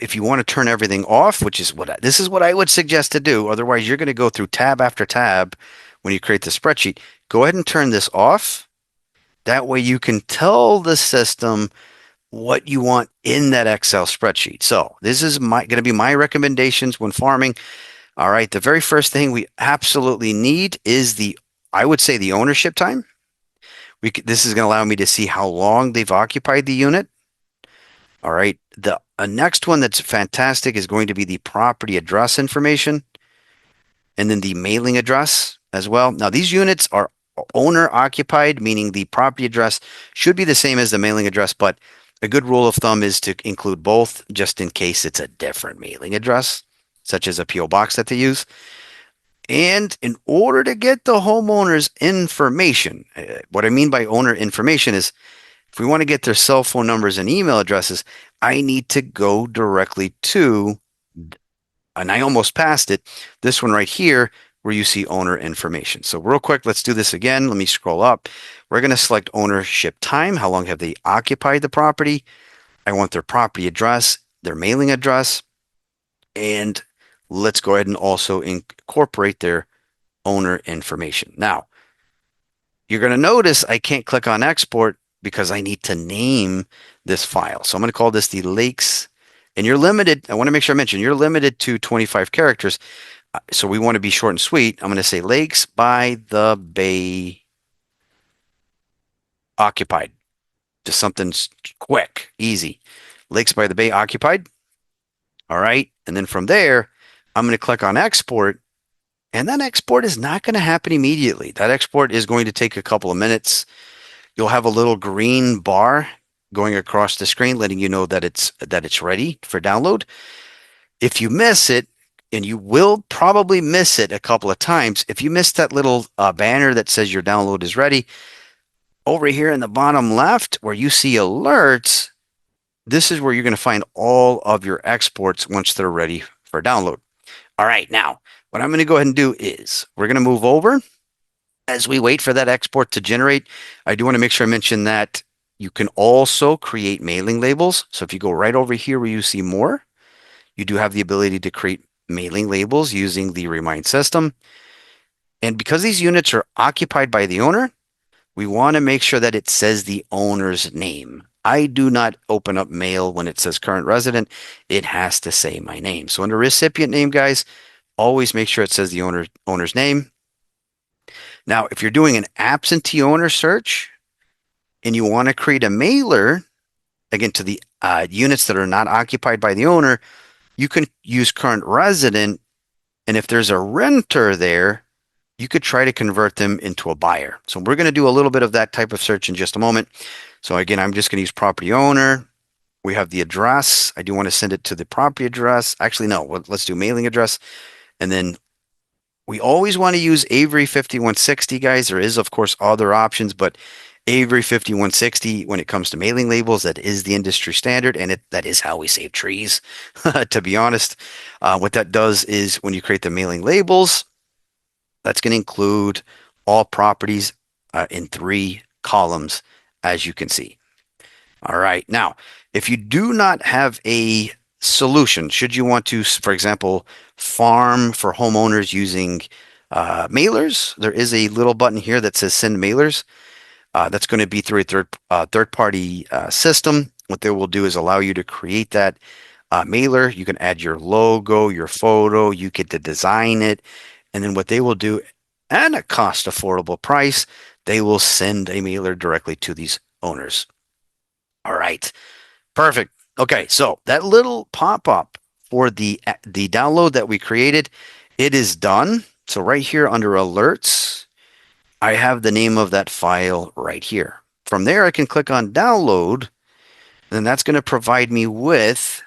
If you want to turn everything off, which is this is what I would suggest to do. Otherwise, you're going to go through tab after tab when you create the spreadsheet. Go ahead and turn this off. That way you can tell the system what you want in that Excel spreadsheet. So this is going to be my recommendations when farming. All right. The very first thing we absolutely need is I would say the ownership time. This is going to allow me to see how long they've occupied the unit. All right. The next one that's fantastic is going to be the property address information and then the mailing address as well. Now, these units are owner occupied, meaning the property address should be the same as the mailing address, but a good rule of thumb is to include both just in case it's a different mailing address, such as a P.O. box that they use. And in order to get the homeowner's information, what I mean by owner information is if we want to get their cell phone numbers and email addresses, I need to go directly to, and I almost passed it, this one right here where you see owner information. So real quick, let's do this again. Let me scroll up. We're going to select ownership time. How long have they occupied the property? I want their property address, their mailing address, and let's go ahead and also incorporate their owner information. Now, you're going to notice I can't click on export because I need to name this file. So I'm going to call this the lakes, and you're limited. I want to make sure I mention you're limited to 25 characters. So we want to be short and sweet. I'm going to say lakes by the bay occupied. Just something quick, easy. Lakes by the bay occupied. All right. And then from there, I'm going to click on export. And that export is not going to happen immediately. That export is going to take a couple of minutes. You'll have a little green bar going across the screen letting you know that it's ready for download. If you miss it, and you will probably miss it a couple of times, if you miss that little banner that says your download is ready, over here in the bottom left where you see alerts, this is where you're going to find all of your exports once they're ready for download. All right, now what I'm going to go ahead and do is we're going to move over. As we wait for that export to generate, I do want to make sure I mention that you can also create mailing labels. So if you go right over here where you see more, you do have the ability to create mailing labels using the Remine system. And because these units are occupied by the owner, we want to make sure that it says the owner's name. I do not open up mail when it says current resident. It has to say my name. So under recipient name, guys, always make sure it says the owner's name. Now, if you're doing an absentee owner search and you want to create a mailer, again, to the units that are not occupied by the owner, you can use current resident. And if there's a renter there, you could try to convert them into a buyer. So we're going to do a little bit of that type of search in just a moment. So again, I'm just going to use property owner. We have the address. I do want to send it to the property address. Actually, no, let's do mailing address. And then we always want to use Avery 5160, guys. There is, of course, other options, but Avery 5160, when it comes to mailing labels, that is the industry standard, and that is how we save trees, to be honest. What that does is when you create the mailing labels, that's going to include all properties in 3 columns, as you can see. All right. Now, If you do not have a solution, should you want to, for example, farm for homeowners using mailers, there is a little button here that says send mailers. That's going to be through a third party system. What they will do is allow you to create that mailer. You can add your logo, your photo, you get to design it. And then what they will do at a cost affordable price, they will send a mailer directly to these owners. All right. Perfect. Okay, so that little pop-up for the download that we created, it is done. So right here under alerts, I have the name of that file right here. From there, I can click on download, and that's going to provide me with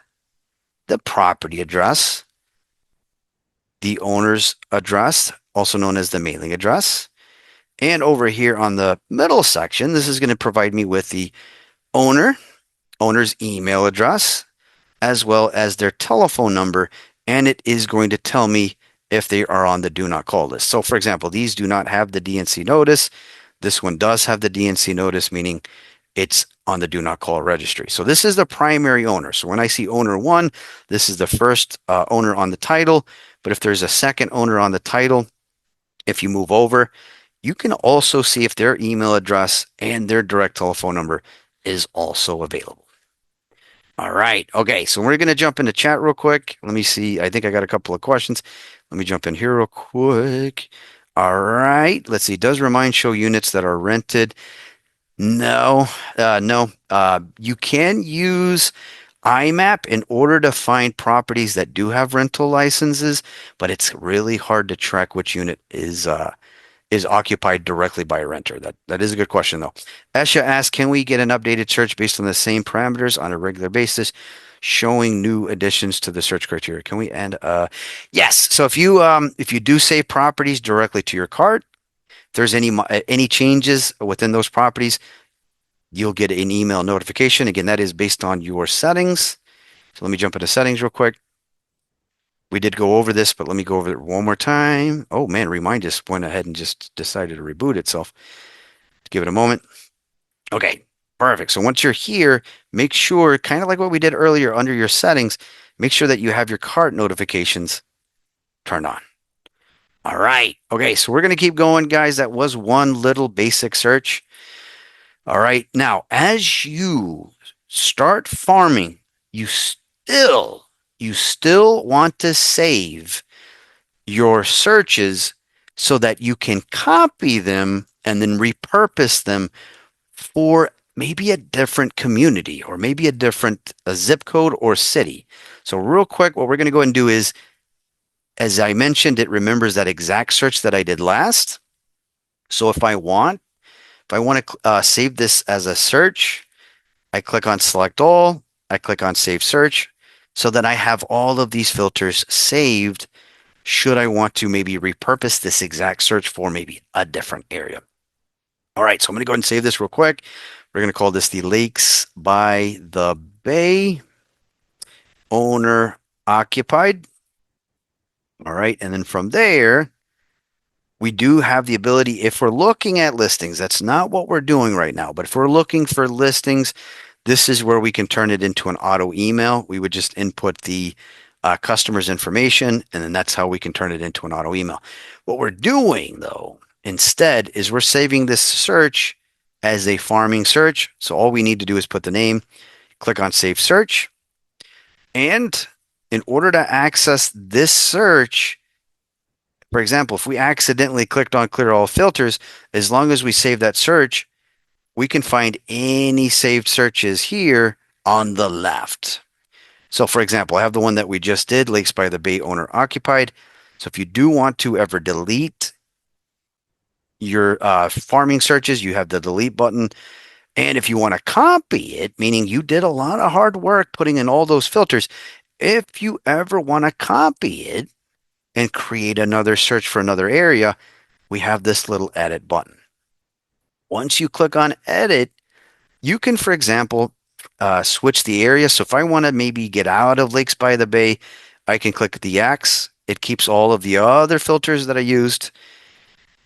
the property address, the owner's address, also known as the mailing address. And over here on the middle section, this is going to provide me with the owner's email address, as well as their telephone number, and it is going to tell me if they are on the do not call list. So for example, these do not have the DNC notice. This one does have the DNC notice, meaning it's on the do not call registry. So this is the primary owner. So when I see owner one, this is the first owner on the title. But if there's a second owner on the title, if you move over, you can also see if their email address and their direct telephone number is also available. All right. Okay. So we're going to jump into chat real quick. Let me see. I think I got a couple of questions. Let me jump in here real quick. All right. Let's see. Does Remine show units that are rented? No. No. You can use IMAP in order to find properties that do have rental licenses, but it's really hard to track which unit is occupied directly by a renter. That is a good question though. Esha asked, can we get an updated search based on the same parameters on a regular basis, showing new additions to the search criteria? Can we add yes. So if you do save properties directly to your cart, if there's any changes within those properties, you'll get an email notification. Again, that is based on your settings. So let me jump into settings real quick. We did go over this, but let me go over it one more time. Oh man, Remine just went ahead and just decided to reboot itself. Give it a moment. Okay, perfect. So once you're here, make sure, kind of like what we did earlier under your settings, make sure that you have your cart notifications turned on. All right. Okay, so we're going to keep going, guys. That was one little basic search. All right. Now, as you start farming, you still want to save your searches so that you can copy them and then repurpose them for maybe a different community or maybe a zip code or city. So real quick, what we're going to go ahead and do is, as I mentioned, it remembers that exact search that I did last. So if I want to save this as a search, I click on select all, I click on save search, so that I have all of these filters saved should I want to maybe repurpose this exact search for maybe a different area. All right, so I'm going to go ahead and save this real quick. We're going to call this the Lakes by the Bay owner occupied. All right, and then from there, we do have the ability, if we're looking at listings, that's not what we're doing right now, but if we're looking for listings, this is where we can turn it into an auto email. We would just input the customer's information, and then that's how we can turn it into an auto email. What we're doing, though, instead, is we're saving this search as a farming search. So all we need to do is put the name, click on Save Search, and in order to access this search, for example, if we accidentally clicked on Clear All Filters, as long as we save that search, we can find any saved searches here on the left. So for example, I have the one that we just did, Lakes by the Bay owner occupied. So if you do want to ever delete your farming searches, you have the delete button. And if you want to copy it, meaning you did a lot of hard work putting in all those filters, if you ever want to copy it and create another search for another area, we have this little edit button. Once you click on edit, you can, for example, switch the area. So if I want to maybe get out of Lakes by the Bay, I can click the X. It keeps all of the other filters that I used.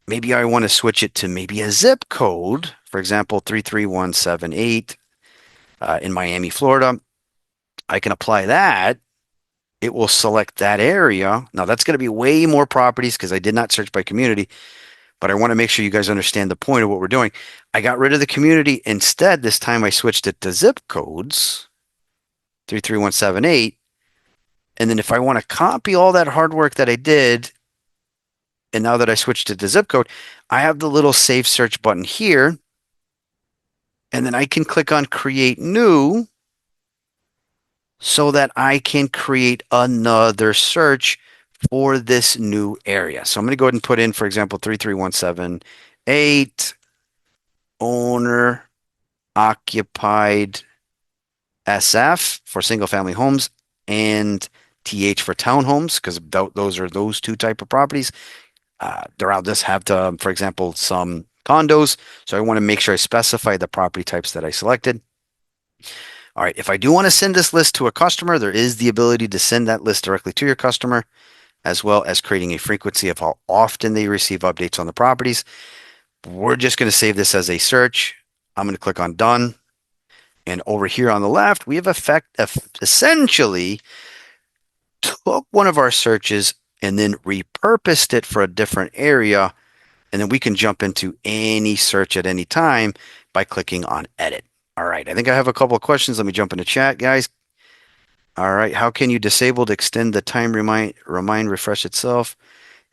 Maybe I want to switch it to maybe a zip code, for example, 33178. in Miami, Florida. I can apply that. It will select that area. Now that's going to be way more properties because I did not search by community, but I want to make sure you guys understand the point of what we're doing. I got rid of the community. Instead, this time I switched it to zip codes, 33178. And then if I want to copy all that hard work that I did, and now that I switched it to zip code, I have the little save search button here. And then I can click on create new so that I can create another search for this new area. So I'm going to go ahead and put in, for example, 33178 owner occupied SF for single family homes and TH for townhomes because those are those two type of properties. I'll just have to, for example, some condos. So I want to make sure I specify the property types that I selected. All right, if I do want to send this list to a customer, there is the ability to send that list directly to your customer, as well as creating a frequency of how often they receive updates on the properties. We're just going to save this as a search. I'm going to click on done. And over here on the left, we have essentially took one of our searches and then repurposed it for a different area. And then we can jump into any search at any time by clicking on edit. All right, I think I have a couple of questions. Let me jump into chat, guys. All right, how can you disable extend the time remind refresh itself?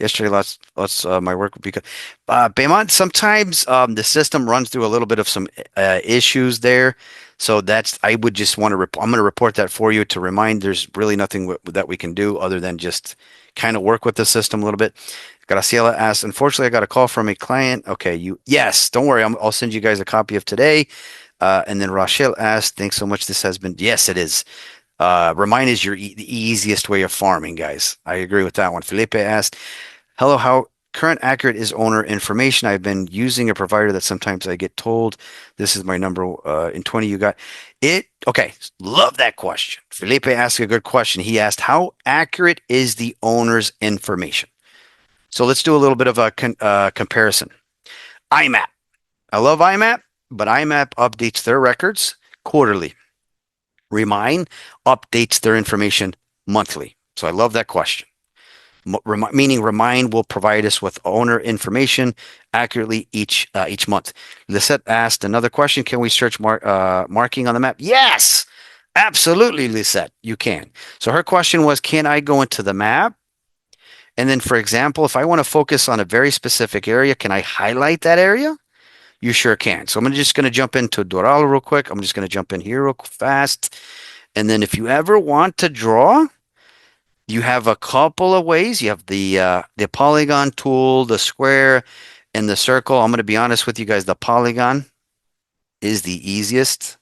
Yesterday, lots my work because Paymont, sometimes the system runs through a little bit of some issues there. So I would just want to I'm going to report that for you to remind there's really nothing that we can do other than just kind of work with the system a little bit. Graciela asks, unfortunately, I got a call from a client. Okay, yes, don't worry. I'll send you guys a copy of today. And then Rochelle asked, thanks so much. This has been, yes, it is. Remine is the easiest way of farming, guys. I agree with that one. Felipe asked, hello, how current accurate is owner information? I've been using a provider that sometimes I get told this is my number in 20 you got it. Okay, love that question. Felipe asked a good question. He asked, how accurate is the owner's information? So let's do a little bit of a comparison. IMAP. I love IMAP, but IMAP updates their records quarterly. Remine updates their information monthly. So I love that question. Meaning Remine will provide us with owner information accurately each month. Lisette asked another question. Can we search marking on the map? Yes, absolutely, Lisette, you can. So her question was, can I go into the map? And then, for example, if I want to focus on a very specific area, can I highlight that area? You sure can. So I'm just going to jump into Doral real quick. I'm just going to jump in here real fast. And then if you ever want to draw, you have a couple of ways. You have the polygon tool, the square, and the circle. I'm going to be honest with you guys. The polygon is the easiest.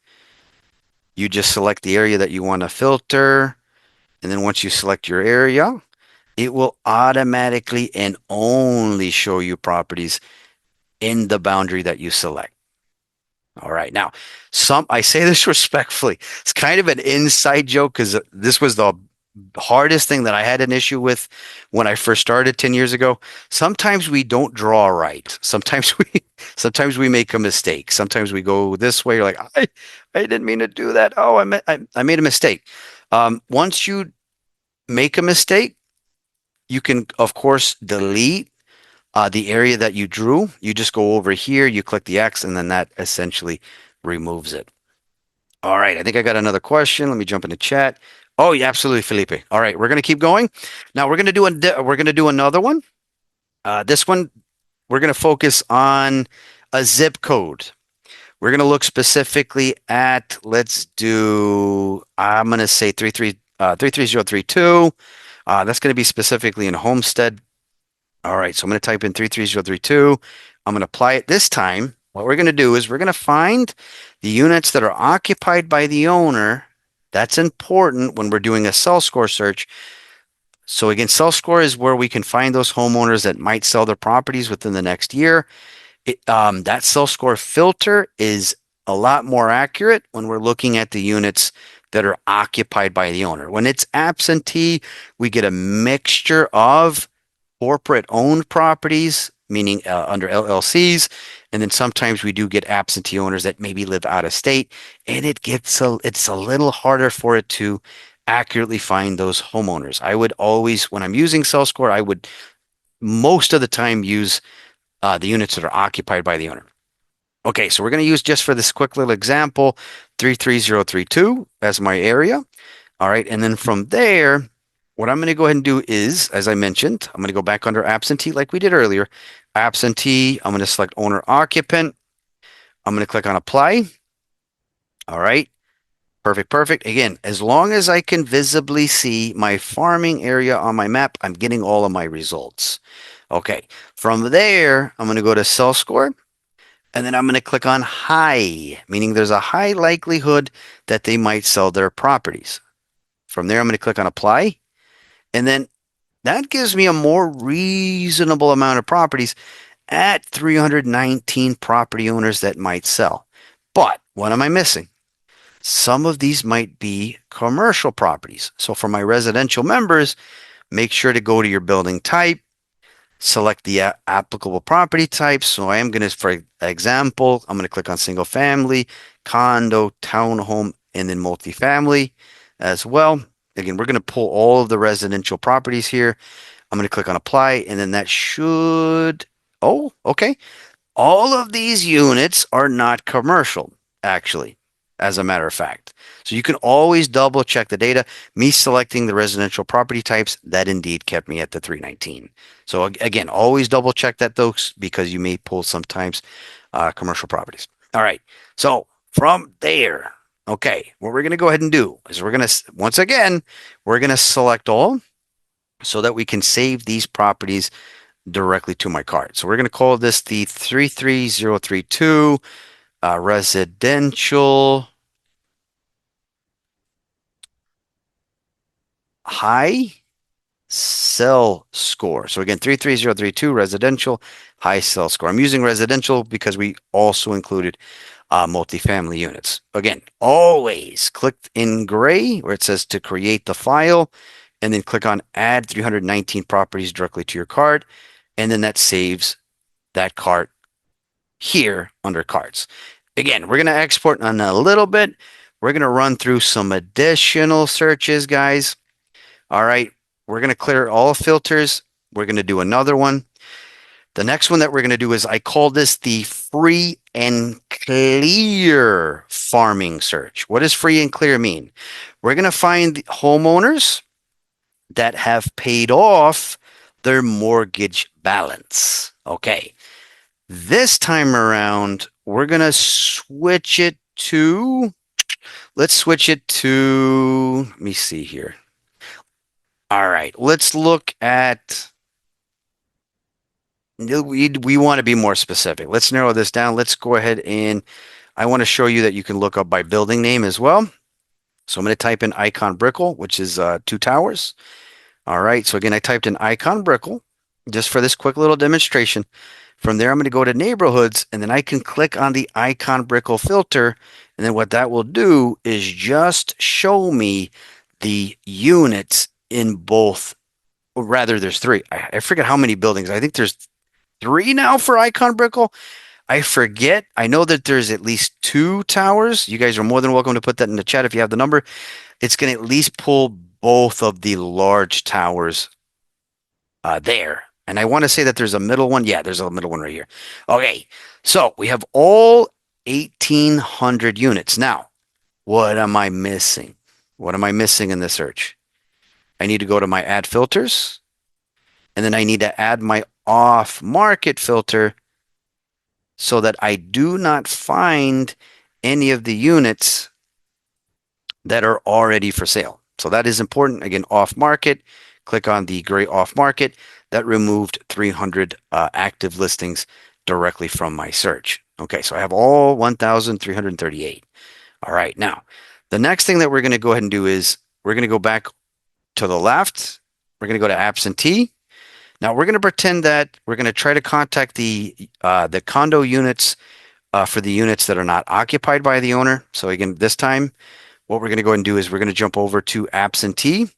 You just select the area that you want to filter. And then once you select your area, it will automatically and only show you properties in the boundary that you select. All right. Now, I say this respectfully. It's kind of an inside joke because this was the hardest thing that I had an issue with when I first started 10 years ago. Sometimes we don't draw right. Sometimes we make a mistake. Sometimes we go this way. You're like, I didn't mean to do that. Oh, I made a mistake. Once you make a mistake, you can, of course, delete the area that you drew. You just go over here, you click the X, and then that essentially removes it. All right, I think I got another question. Let me jump into chat. Oh, yeah, absolutely, Felipe. All right, we're going to keep going. Now we're going to do another one. This one, we're going to focus on a zip code. We're going to look specifically at, I'm going to say 33032. That's going to be specifically in Homestead. All right, so I'm going to type in 33032. I'm going to apply it this time. What we're going to do is we're going to find the units that are occupied by the owner. That's important when we're doing a sell score search. So again, sell score is where we can find those homeowners that might sell their properties within the next year. That sell score filter is a lot more accurate when we're looking at the units that are occupied by the owner. When it's absentee, we get a mixture of corporate owned properties, meaning under LLCs. And then sometimes we do get absentee owners that maybe live out of state, and it's a little harder for it to accurately find those homeowners. I would always, when I'm using Cell Score, I would most of the time use the units that are occupied by the owner. Okay, so we're going to use, just for this quick little example, 33032 as my area. All right, and then from there, what I'm going to go ahead and do is, as I mentioned, I'm going to go back under absentee like we did earlier. Absentee, I'm going to select owner occupant. I'm going to click on apply. All right, perfect, perfect. Again, as long as I can visibly see my farming area on my map, I'm getting all of my results. Okay, from there, I'm going to go to Cell Score. And then I'm going to click on high, meaning there's a high likelihood that they might sell their properties. From there, I'm going to click on apply. And then that gives me a more reasonable amount of properties at 319 property owners that might sell. But what am I missing? Some of these might be commercial properties. So for my residential members, make sure to go to your building type, select the applicable property types. So I am going to, for example, I'm going to click on single family, condo, townhome, and then multifamily as well. Again, we're going to pull all of the residential properties here. I'm going to click on apply, and then that should, oh, okay. All of these units are not commercial, actually, as a matter of fact. So you can always double check the data. Me selecting the residential property types, that indeed kept me at the 319. So again, always double check that, those, because you may pull sometimes commercial properties. All right. So from there, okay, what we're going to go ahead and do is we're going to, once again, we're going to select all so that we can save these properties directly to my card. So we're going to call this the 33032 residential high cell score. So again, 33032 residential high cell score. I'm using residential because we also included multifamily units. Again, always click in gray where it says to create the file, and then click on add 319 properties directly to your card. And then that saves that cart here under cards. Again, we're going to export in a little bit. We're going to run through some additional searches, guys. All right. We're going to clear all filters. We're going to do another one. The next one that we're going to do is, I call this the free and clear farming search. What does free and clear mean? We're going to find homeowners that have paid off their mortgage balance. Okay. This time around, we're going to switch it to, let's switch it to, let me see here. All right, let's look at, we want to be more specific. Let's narrow this down. Let's go ahead and I want to show you that you can look up by building name as well. So I'm going to type in Icon Brickell, which is 2 towers. All right, so again, I typed in Icon Brickell just for this quick little demonstration. From there, I'm going to go to neighborhoods, and then I can click on the Icon Brickell filter. And then what that will do is just show me the units in both, or rather there's 3. I forget how many buildings. I think there's 3 now for Icon Brickell. I forget. I know that there's at least 2 towers. You guys are more than welcome to put that in the chat if you have the number. It's going to at least pull both of the large towers there. And I want to say that there's a middle one. Yeah, there's a middle one right here. Okay, so we have all 1,800 units. Now, what am I missing? What am I missing in the search? I need to go to my add filters, and then I need to add my off market filter so that I do not find any of the units that are already for sale. So that is important. Again, off market, click on the gray off market. That removed 300 active listings directly from my search. Okay, so I have all 1,338. All right, now the next thing that we're going to go ahead and do is we're going to go back to the left. We're going to go to absentee. Now we're going to pretend that we're going to try to contact the condo units for the units that are not occupied by the owner. So again, this time, what we're going to go ahead and do is we're going to jump over to absentee.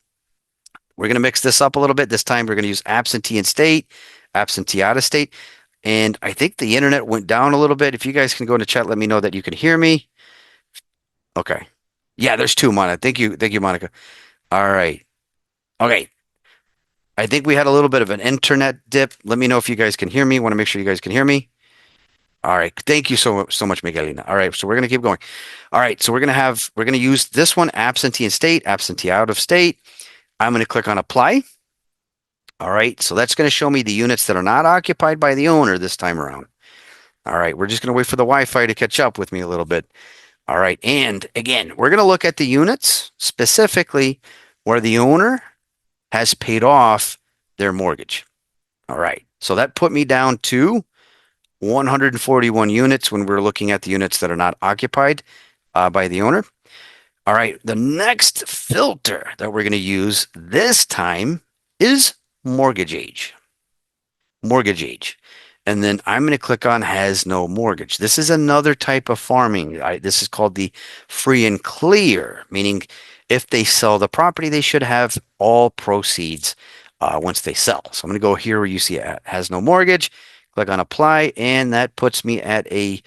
We're going to mix this up a little bit. This time we're going to use absentee in state, absentee out of state. And I think the internet went down a little bit. If you guys can go into chat, let me know that you can hear me. Okay. Yeah, there's two, Monica. Thank you, Monica. All right. Okay. I think we had a little bit of an internet dip. Let me know if you guys can hear me. Want to make sure you guys can hear me. All right. Thank you so much, Miguelina. All right. So we're gonna keep going. All right. So we're gonna use this one, absentee in state, absentee out of state. I'm gonna click on apply. All right. So that's gonna show me the units that are not occupied by the owner this time around. All right. We're just gonna wait for the Wi-Fi to catch up with me a little bit. All right. And again, we're gonna look at the units specifically where the owner has paid off their mortgage. All right. So that put me down to 141 units when we're looking at the units that are not occupied by the owner. All right. The next filter that we're going to use this time is mortgage age. Mortgage age. And then I'm going to click on has no mortgage. This is another type of farming. This is called the free and clear, meaning if they sell the property, they should have all proceeds once they sell. So I'm going to go here where you see it has no mortgage, click on apply, and that puts me at a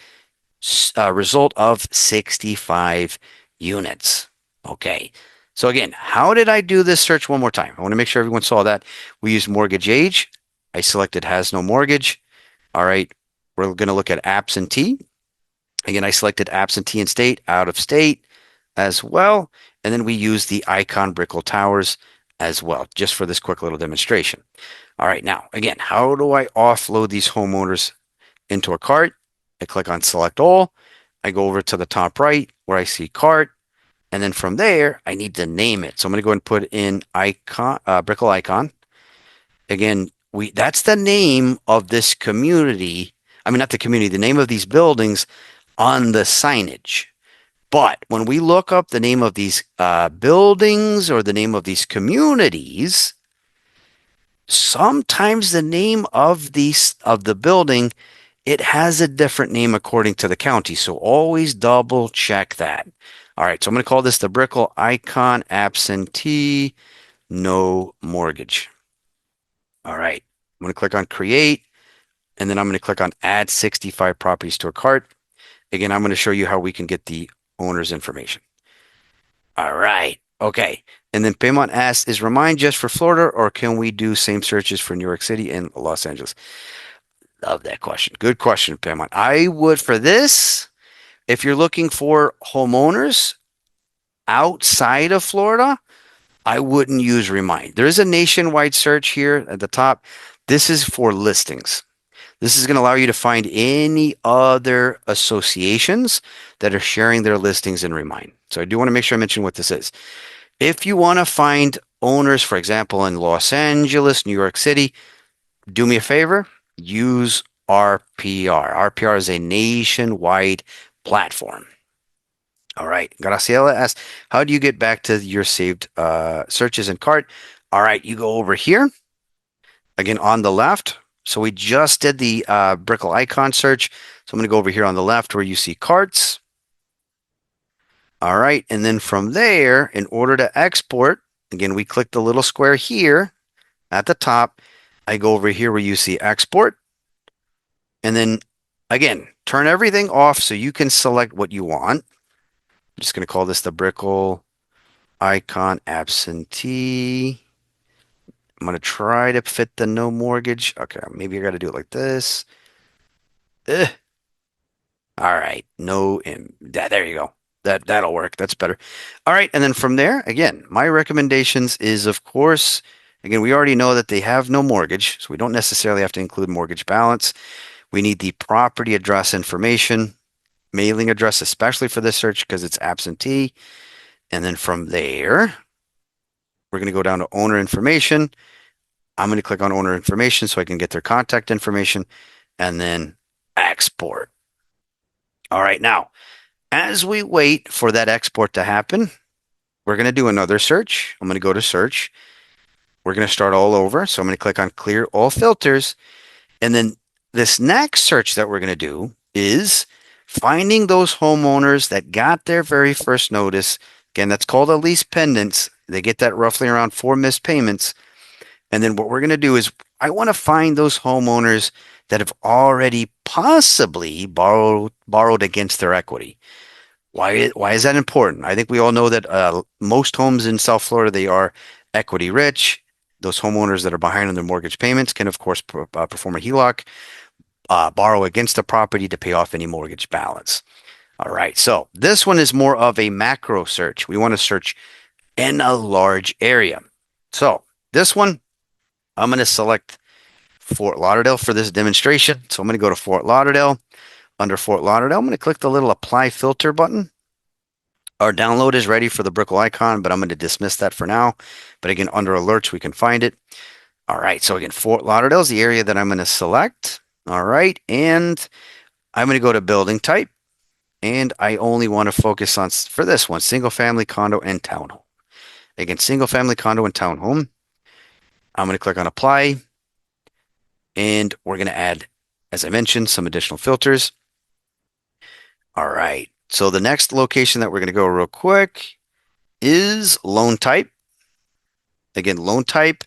result of 65 units. Okay. So again, how did I do this search one more time? I want to make sure everyone saw that. We used mortgage age. I selected has no mortgage. All right. We're going to look at absentee. Again, I selected absentee in state, out of state as well. And then we use the icon Brickell Towers as well, just for this quick little demonstration. All right. Now, again, how do I offload these homeowners into a cart? I click on select all. I go over to the top right where I see cart. And then from there, I need to name it. So I'm going to go and put in icon, Brickell icon. Again, that's the name of this community. I mean, not the community, the name of these buildings on the signage. But when we look up the name of these buildings or the name of these communities, sometimes the name of the building, it has a different name according to the county. So always double check that. All right, so I'm going to call this the Brickell icon absentee no mortgage. All right, I'm going to click on create, and then I'm going to click on add 65 properties to a cart. Again, I'm going to show you how we can get the owner's information. All right, okay. And then Paymont asks, is Remine just for Florida, or can we do same searches for New York City and Los Angeles? Love that question. Good question, Paymont. I would, for this, if you're looking for homeowners outside of Florida, I wouldn't use Remine. There is a nationwide search here at the top. This is for listings. This is going to allow you to find any other associations that are sharing their listings in Remine. So I do want to make sure I mention what this is. If you want to find owners, for example, in Los Angeles, New York City, do me a favor, use RPR. RPR is a nationwide platform. All right. Graciela asks, how do you get back to your saved searches and cart? All right. You go over here. Again, on the left. So we just did the Brickell icon search. So I'm going to go over here on the left where you see carts. All right. And then from there, in order to export, again, we click the little square here at the top. I go over here where you see export. And then again, turn everything off so you can select what you want. I'm just going to call this the Brickell icon absentee. I'm going to try to fit the no mortgage. Okay, maybe I got to do it like this. All right, no, there you go. That'll work. That's better. All right, and then from there, again, my recommendations is, of course, again, we already know that they have no mortgage, so we don't necessarily have to include mortgage balance. We need the property address information, mailing address, especially for this search because it's absentee. And then from there, we're going to go down to owner information. I'm going to click on owner information so I can get their contact information and then export. All right, now, as we wait for that export to happen, we're going to do another search. I'm going to go to search. We're going to start all over. So I'm going to click on clear all filters. And then this next search that we're going to do is finding those homeowners that got their very first notice. Again, that's called a lease pendants. They get that roughly around 4 missed payments. And then what we're going to do is I want to find those homeowners that have already possibly borrowed against their equity. Why is that important? I think we all know that most homes in South Florida, they are equity rich. Those homeowners that are behind on their mortgage payments can, of course, perform a HELOC, borrow against the property to pay off any mortgage balance. All right, so this one is more of a macro search. We want to search in a large area. So this one, I'm going to select Fort Lauderdale for this demonstration. So I'm going to go to Fort Lauderdale. Under Fort Lauderdale, I'm going to click the little apply filter button. Our download is ready for the Brickle icon, but I'm going to dismiss that for now. But again, under alerts, we can find it. All right, so again, Fort Lauderdale is the area that I'm going to select. All right, and I'm going to go to building type. And I only want to focus on, for this one, single family condo and townhome. Again, single family condo and townhome. I'm going to click on apply. And we're going to add, as I mentioned, some additional filters. All right. So the next location that we're going to go real quick is loan type. Again, loan type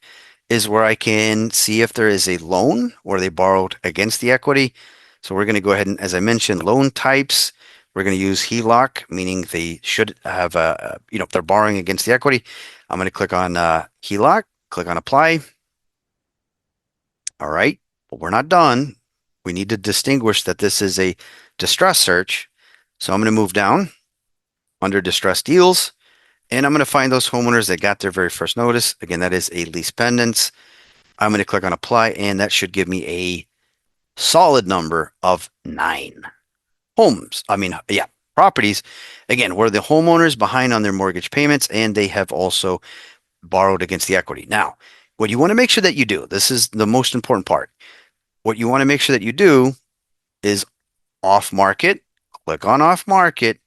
is where I can see if there is a loan or they borrowed against the equity. So we're going to go ahead and, as I mentioned, loan types, we're going to use HELOC, meaning they should have if they're borrowing against the equity. I'm going to click on HELOC, click on apply. All right, but we're not done. We need to distinguish that this is a distress search. So I'm going to move down under distress deals, and I'm going to find those homeowners that got their very first notice. Again, that is a lease pendants. I'm going to click on apply, and that should give me a solid number of 9 homes. Properties. Again, where the homeowners behind on their mortgage payments, and they have also borrowed against the equity. Now, what you want to make sure that you do, this is the most important part. What you want to make sure that you do is off market. Click on off market.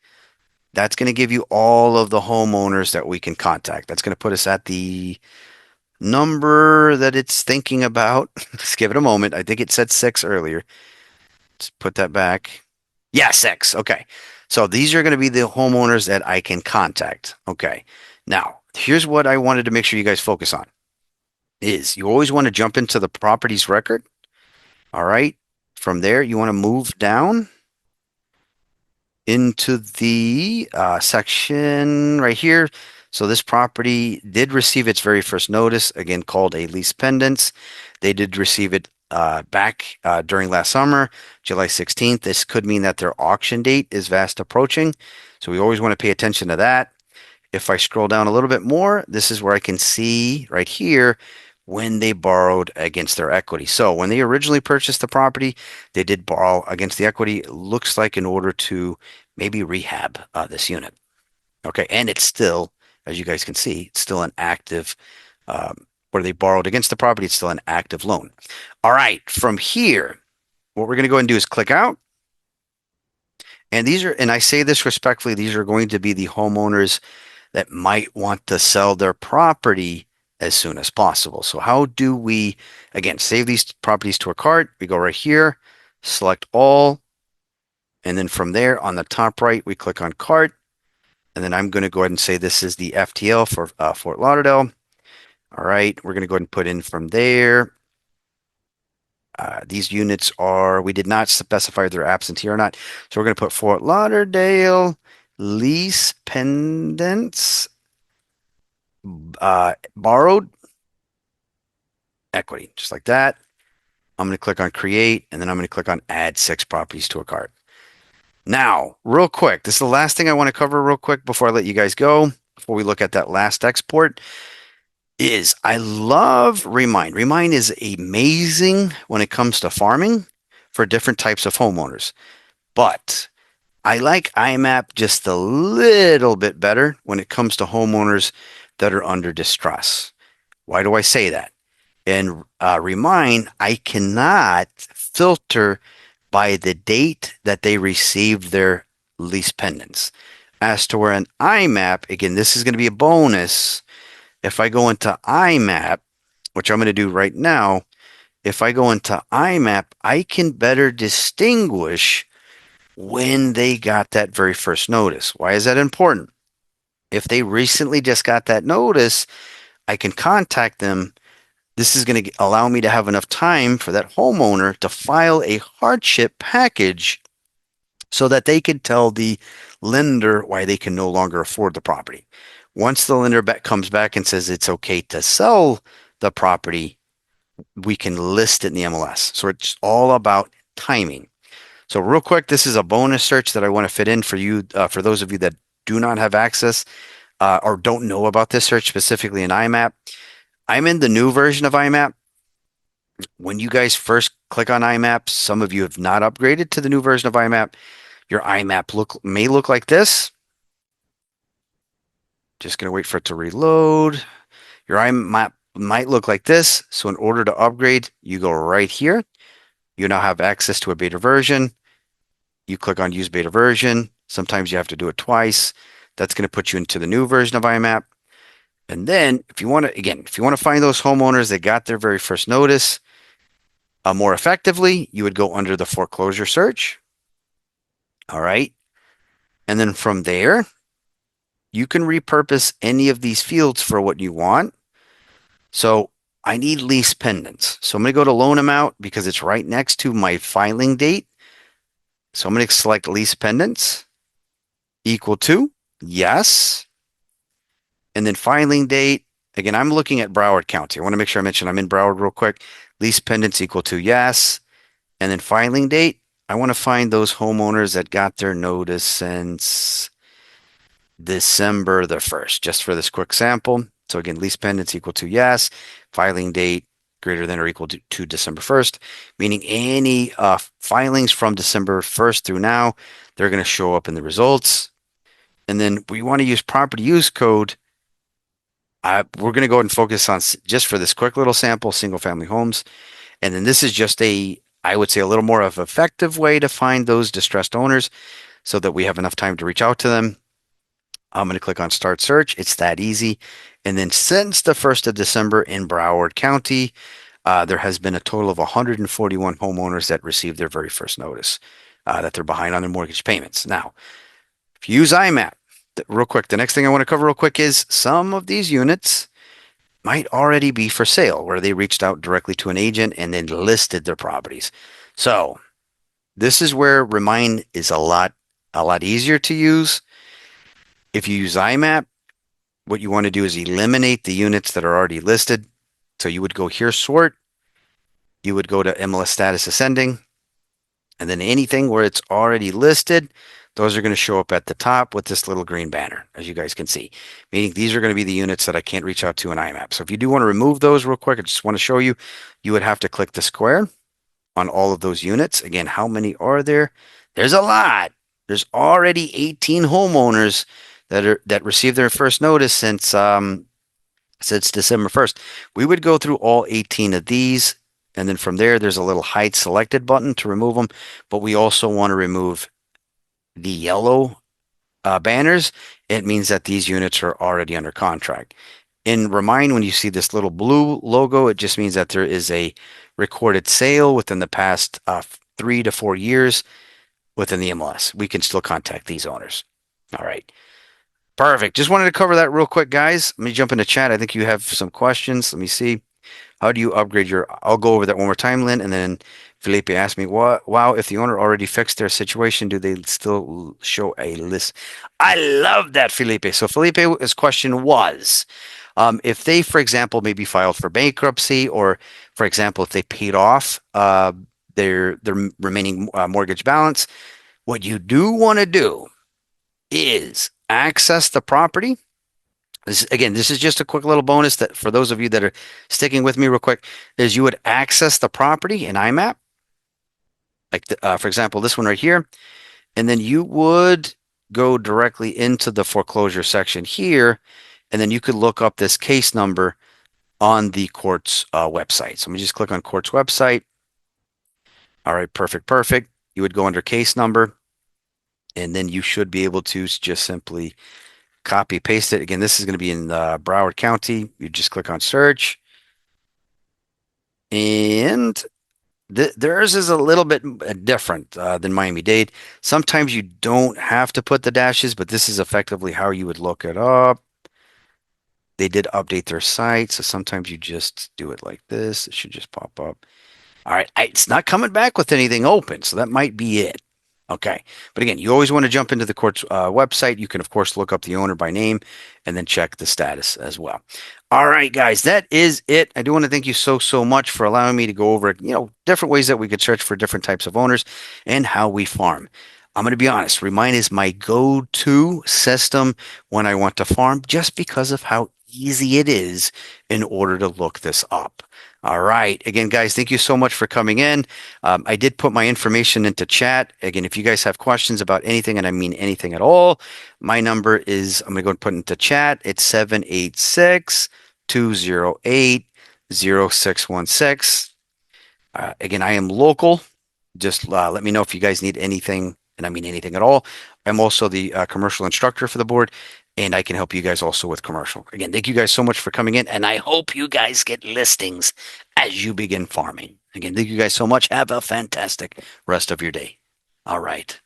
That's going to give you all of the homeowners that we can contact. That's going to put us at the number that it's thinking about. Let's give it a moment. I think it said 6 earlier. Let's put that back. Yeah, 6. Okay. So these are going to be the homeowners that I can contact. Okay. Now, here's what I wanted to make sure you guys focus on is you always want to jump into the properties record. All right. From there, you want to move down into the section right here. So this property did receive its very first notice, again called a lease pendants. They did receive it back during last summer, July 16th. This could mean that their auction date is fast approaching. So we always want to pay attention to that. If I scroll down a little bit more, this is where I can see right here when they borrowed against their equity. So when they originally purchased the property, they did borrow against the equity. It looks like in order to maybe rehab this unit. Okay, and it's still, as you guys can see, it's still an active, where they borrowed against the property, it's still an active loan. All right, from here, what we're going to go ahead and do is click out. And these are, and I say this respectfully, these are going to be the homeowners that might want to sell their property as soon as possible. So how do we, again, save these properties to a cart? We go right here, select all, and then from there on the top right, we click on cart. And then I'm going to go ahead and say this is the FTL for Fort Lauderdale. All right, we're going to go ahead and put in from there. These units are, we did not specify if they're absentee or not. So we're going to put Fort Lauderdale lease pendants borrowed equity, just like that. I'm going to click on create, and then I'm going to click on add 6 properties to a cart. Now, real quick, this is the last thing I want to cover real quick before I let you guys go, before we look at that last export, is I love Remine. Remine is amazing when it comes to farming for different types of homeowners. But I like IMAP just a little bit better when it comes to homeowners that are under distress. Why do I say that? In Remine, I cannot filter by the date that they received their lease pendants. As to where an IMAP, again, this is going to be a bonus. If I go into IMAP, which I'm going to do right now, if I go into IMAP, I can better distinguish when they got that very first notice. Why is that important? If they recently just got that notice, I can contact them This is going to allow me to have enough time for that homeowner to file a hardship package so that they can tell the lender why they can no longer afford the property. Once the lender comes back and says it's okay to sell the property, we can list it in the MLS. So it's all about timing. So real quick, this is a bonus search that I want to fit in for you, for those of you that do not have access or don't know about this search specifically in IMAP. I'm in the new version of IMAP. When you guys first click on IMAP, some of you have not upgraded to the new version of IMAP. Your IMAP may look like this. Just going to wait for it to reload. Your IMAP might look like this. So in order to upgrade, you go right here. You now have access to a beta version. You click on use beta version. Sometimes you have to do it twice. That's going to put you into the new version of IMAP. And then if you want to, again, if you want to find those homeowners that got their very first notice more effectively, you would go under the foreclosure search. All right. And then from there, you can repurpose any of these fields for what you want. So I need lease pendants. So I'm going to go to loan amount because it's right next to my filing date. So I'm going to select lease pendants equal to yes. And then filing date. Again, I'm looking at Broward County. I want to make sure I mention I'm in Broward real quick. Lease pendants equal to yes. And then filing date. I want to find those homeowners that got their notice since December the 1st, just for this quick sample. So again, lease pendants equal to yes, filing date greater than or equal to December 1st, meaning any filings from December 1st through now, they're going to show up in the results. And then we want to use property use code. We're going to go ahead and focus on just for this quick little sample, single family homes. And then this is just I would say a little more of an effective way to find those distressed owners so that we have enough time to reach out to them. I'm going to click on start search. It's that easy. And then since the 1st of December in Broward County, there has been a total of 141 homeowners that received their very first notice that they're behind on their mortgage payments. Now, if you use IMAP, real quick, the next thing I want to cover real quick is some of these units might already be for sale where they reached out directly to an agent and then listed their properties. So this is where Remine is a lot easier to use. If you use IMAP, what you want to do is eliminate the units that are already listed. So you would go here, sort. You would go to MLS status ascending. And then anything where it's already listed, those are going to show up at the top with this little green banner, as you guys can see. Meaning these are going to be the units that I can't reach out to in IMAP. So if you do want to remove those real quick, I just want to show you, you would have to click the square on all of those units. Again, how many are there? There's a lot. There's already 18 homeowners that received their first notice since December 1st. We would go through all 18 of these, and then from there, there's a little hide selected button to remove them. But we also want to remove the yellow banners. It means that these units are already under contract. In Remine, when you see this little blue logo, it just means that there is a recorded sale within the past 3 to 4 years within the MLS. We can still contact these owners. All right. Perfect. Just wanted to cover that real quick, guys. Let me jump into chat. I think you have some questions. Let me see. How do you upgrade I'll go over that one more time, Lynn. And then Felipe asked me, wow, if the owner already fixed their situation, do they still show a list? I love that, Felipe. So Felipe's question was, if they, for example, maybe filed for bankruptcy, or for example, if they paid off their remaining mortgage balance, what you do want to do is access the property. This is just a quick little bonus that for those of you that are sticking with me real quick, is you would access the property in IMAP, like for example, this one right here, and then you would go directly into the foreclosure section here, and then you could look up this case number on the court's website. So let me just click on court's website. All right, perfect. You would go under case number, and then you should be able to just simply copy paste it. Again, this is going to be in Broward County. You just click on search, and theirs is a little bit different than Miami-Dade. Sometimes you don't have to put the dashes, but this is effectively how you would look it up. They did update their site, so sometimes you just do it like this. It should just pop up. All right, it's not coming back with anything open, so that might be it. Okay, but again, you always want to jump into the court's website. You can, of course, look up the owner by name and then check the status as well. All right, guys, that is it. I do want to thank you so much for allowing me to go over, different ways that we could search for different types of owners and how we farm. I'm going to be honest, Remine is my go-to system when I want to farm just because of how easy it is in order to look this up. All right. Again, guys, thank you so much for coming in. I did put my information into chat. Again, if you guys have questions about anything, and I mean anything at all, my number is, I'm going to go and put into chat. It's 786-208-0616. Again, I am local. Just let me know if you guys need anything, and I mean anything at all. I'm also the commercial instructor for the board, and I can help you guys also with commercial. Again, thank you guys so much for coming in, and I hope you guys get listings as you begin farming. Again, thank you guys so much. Have a fantastic rest of your day. All right.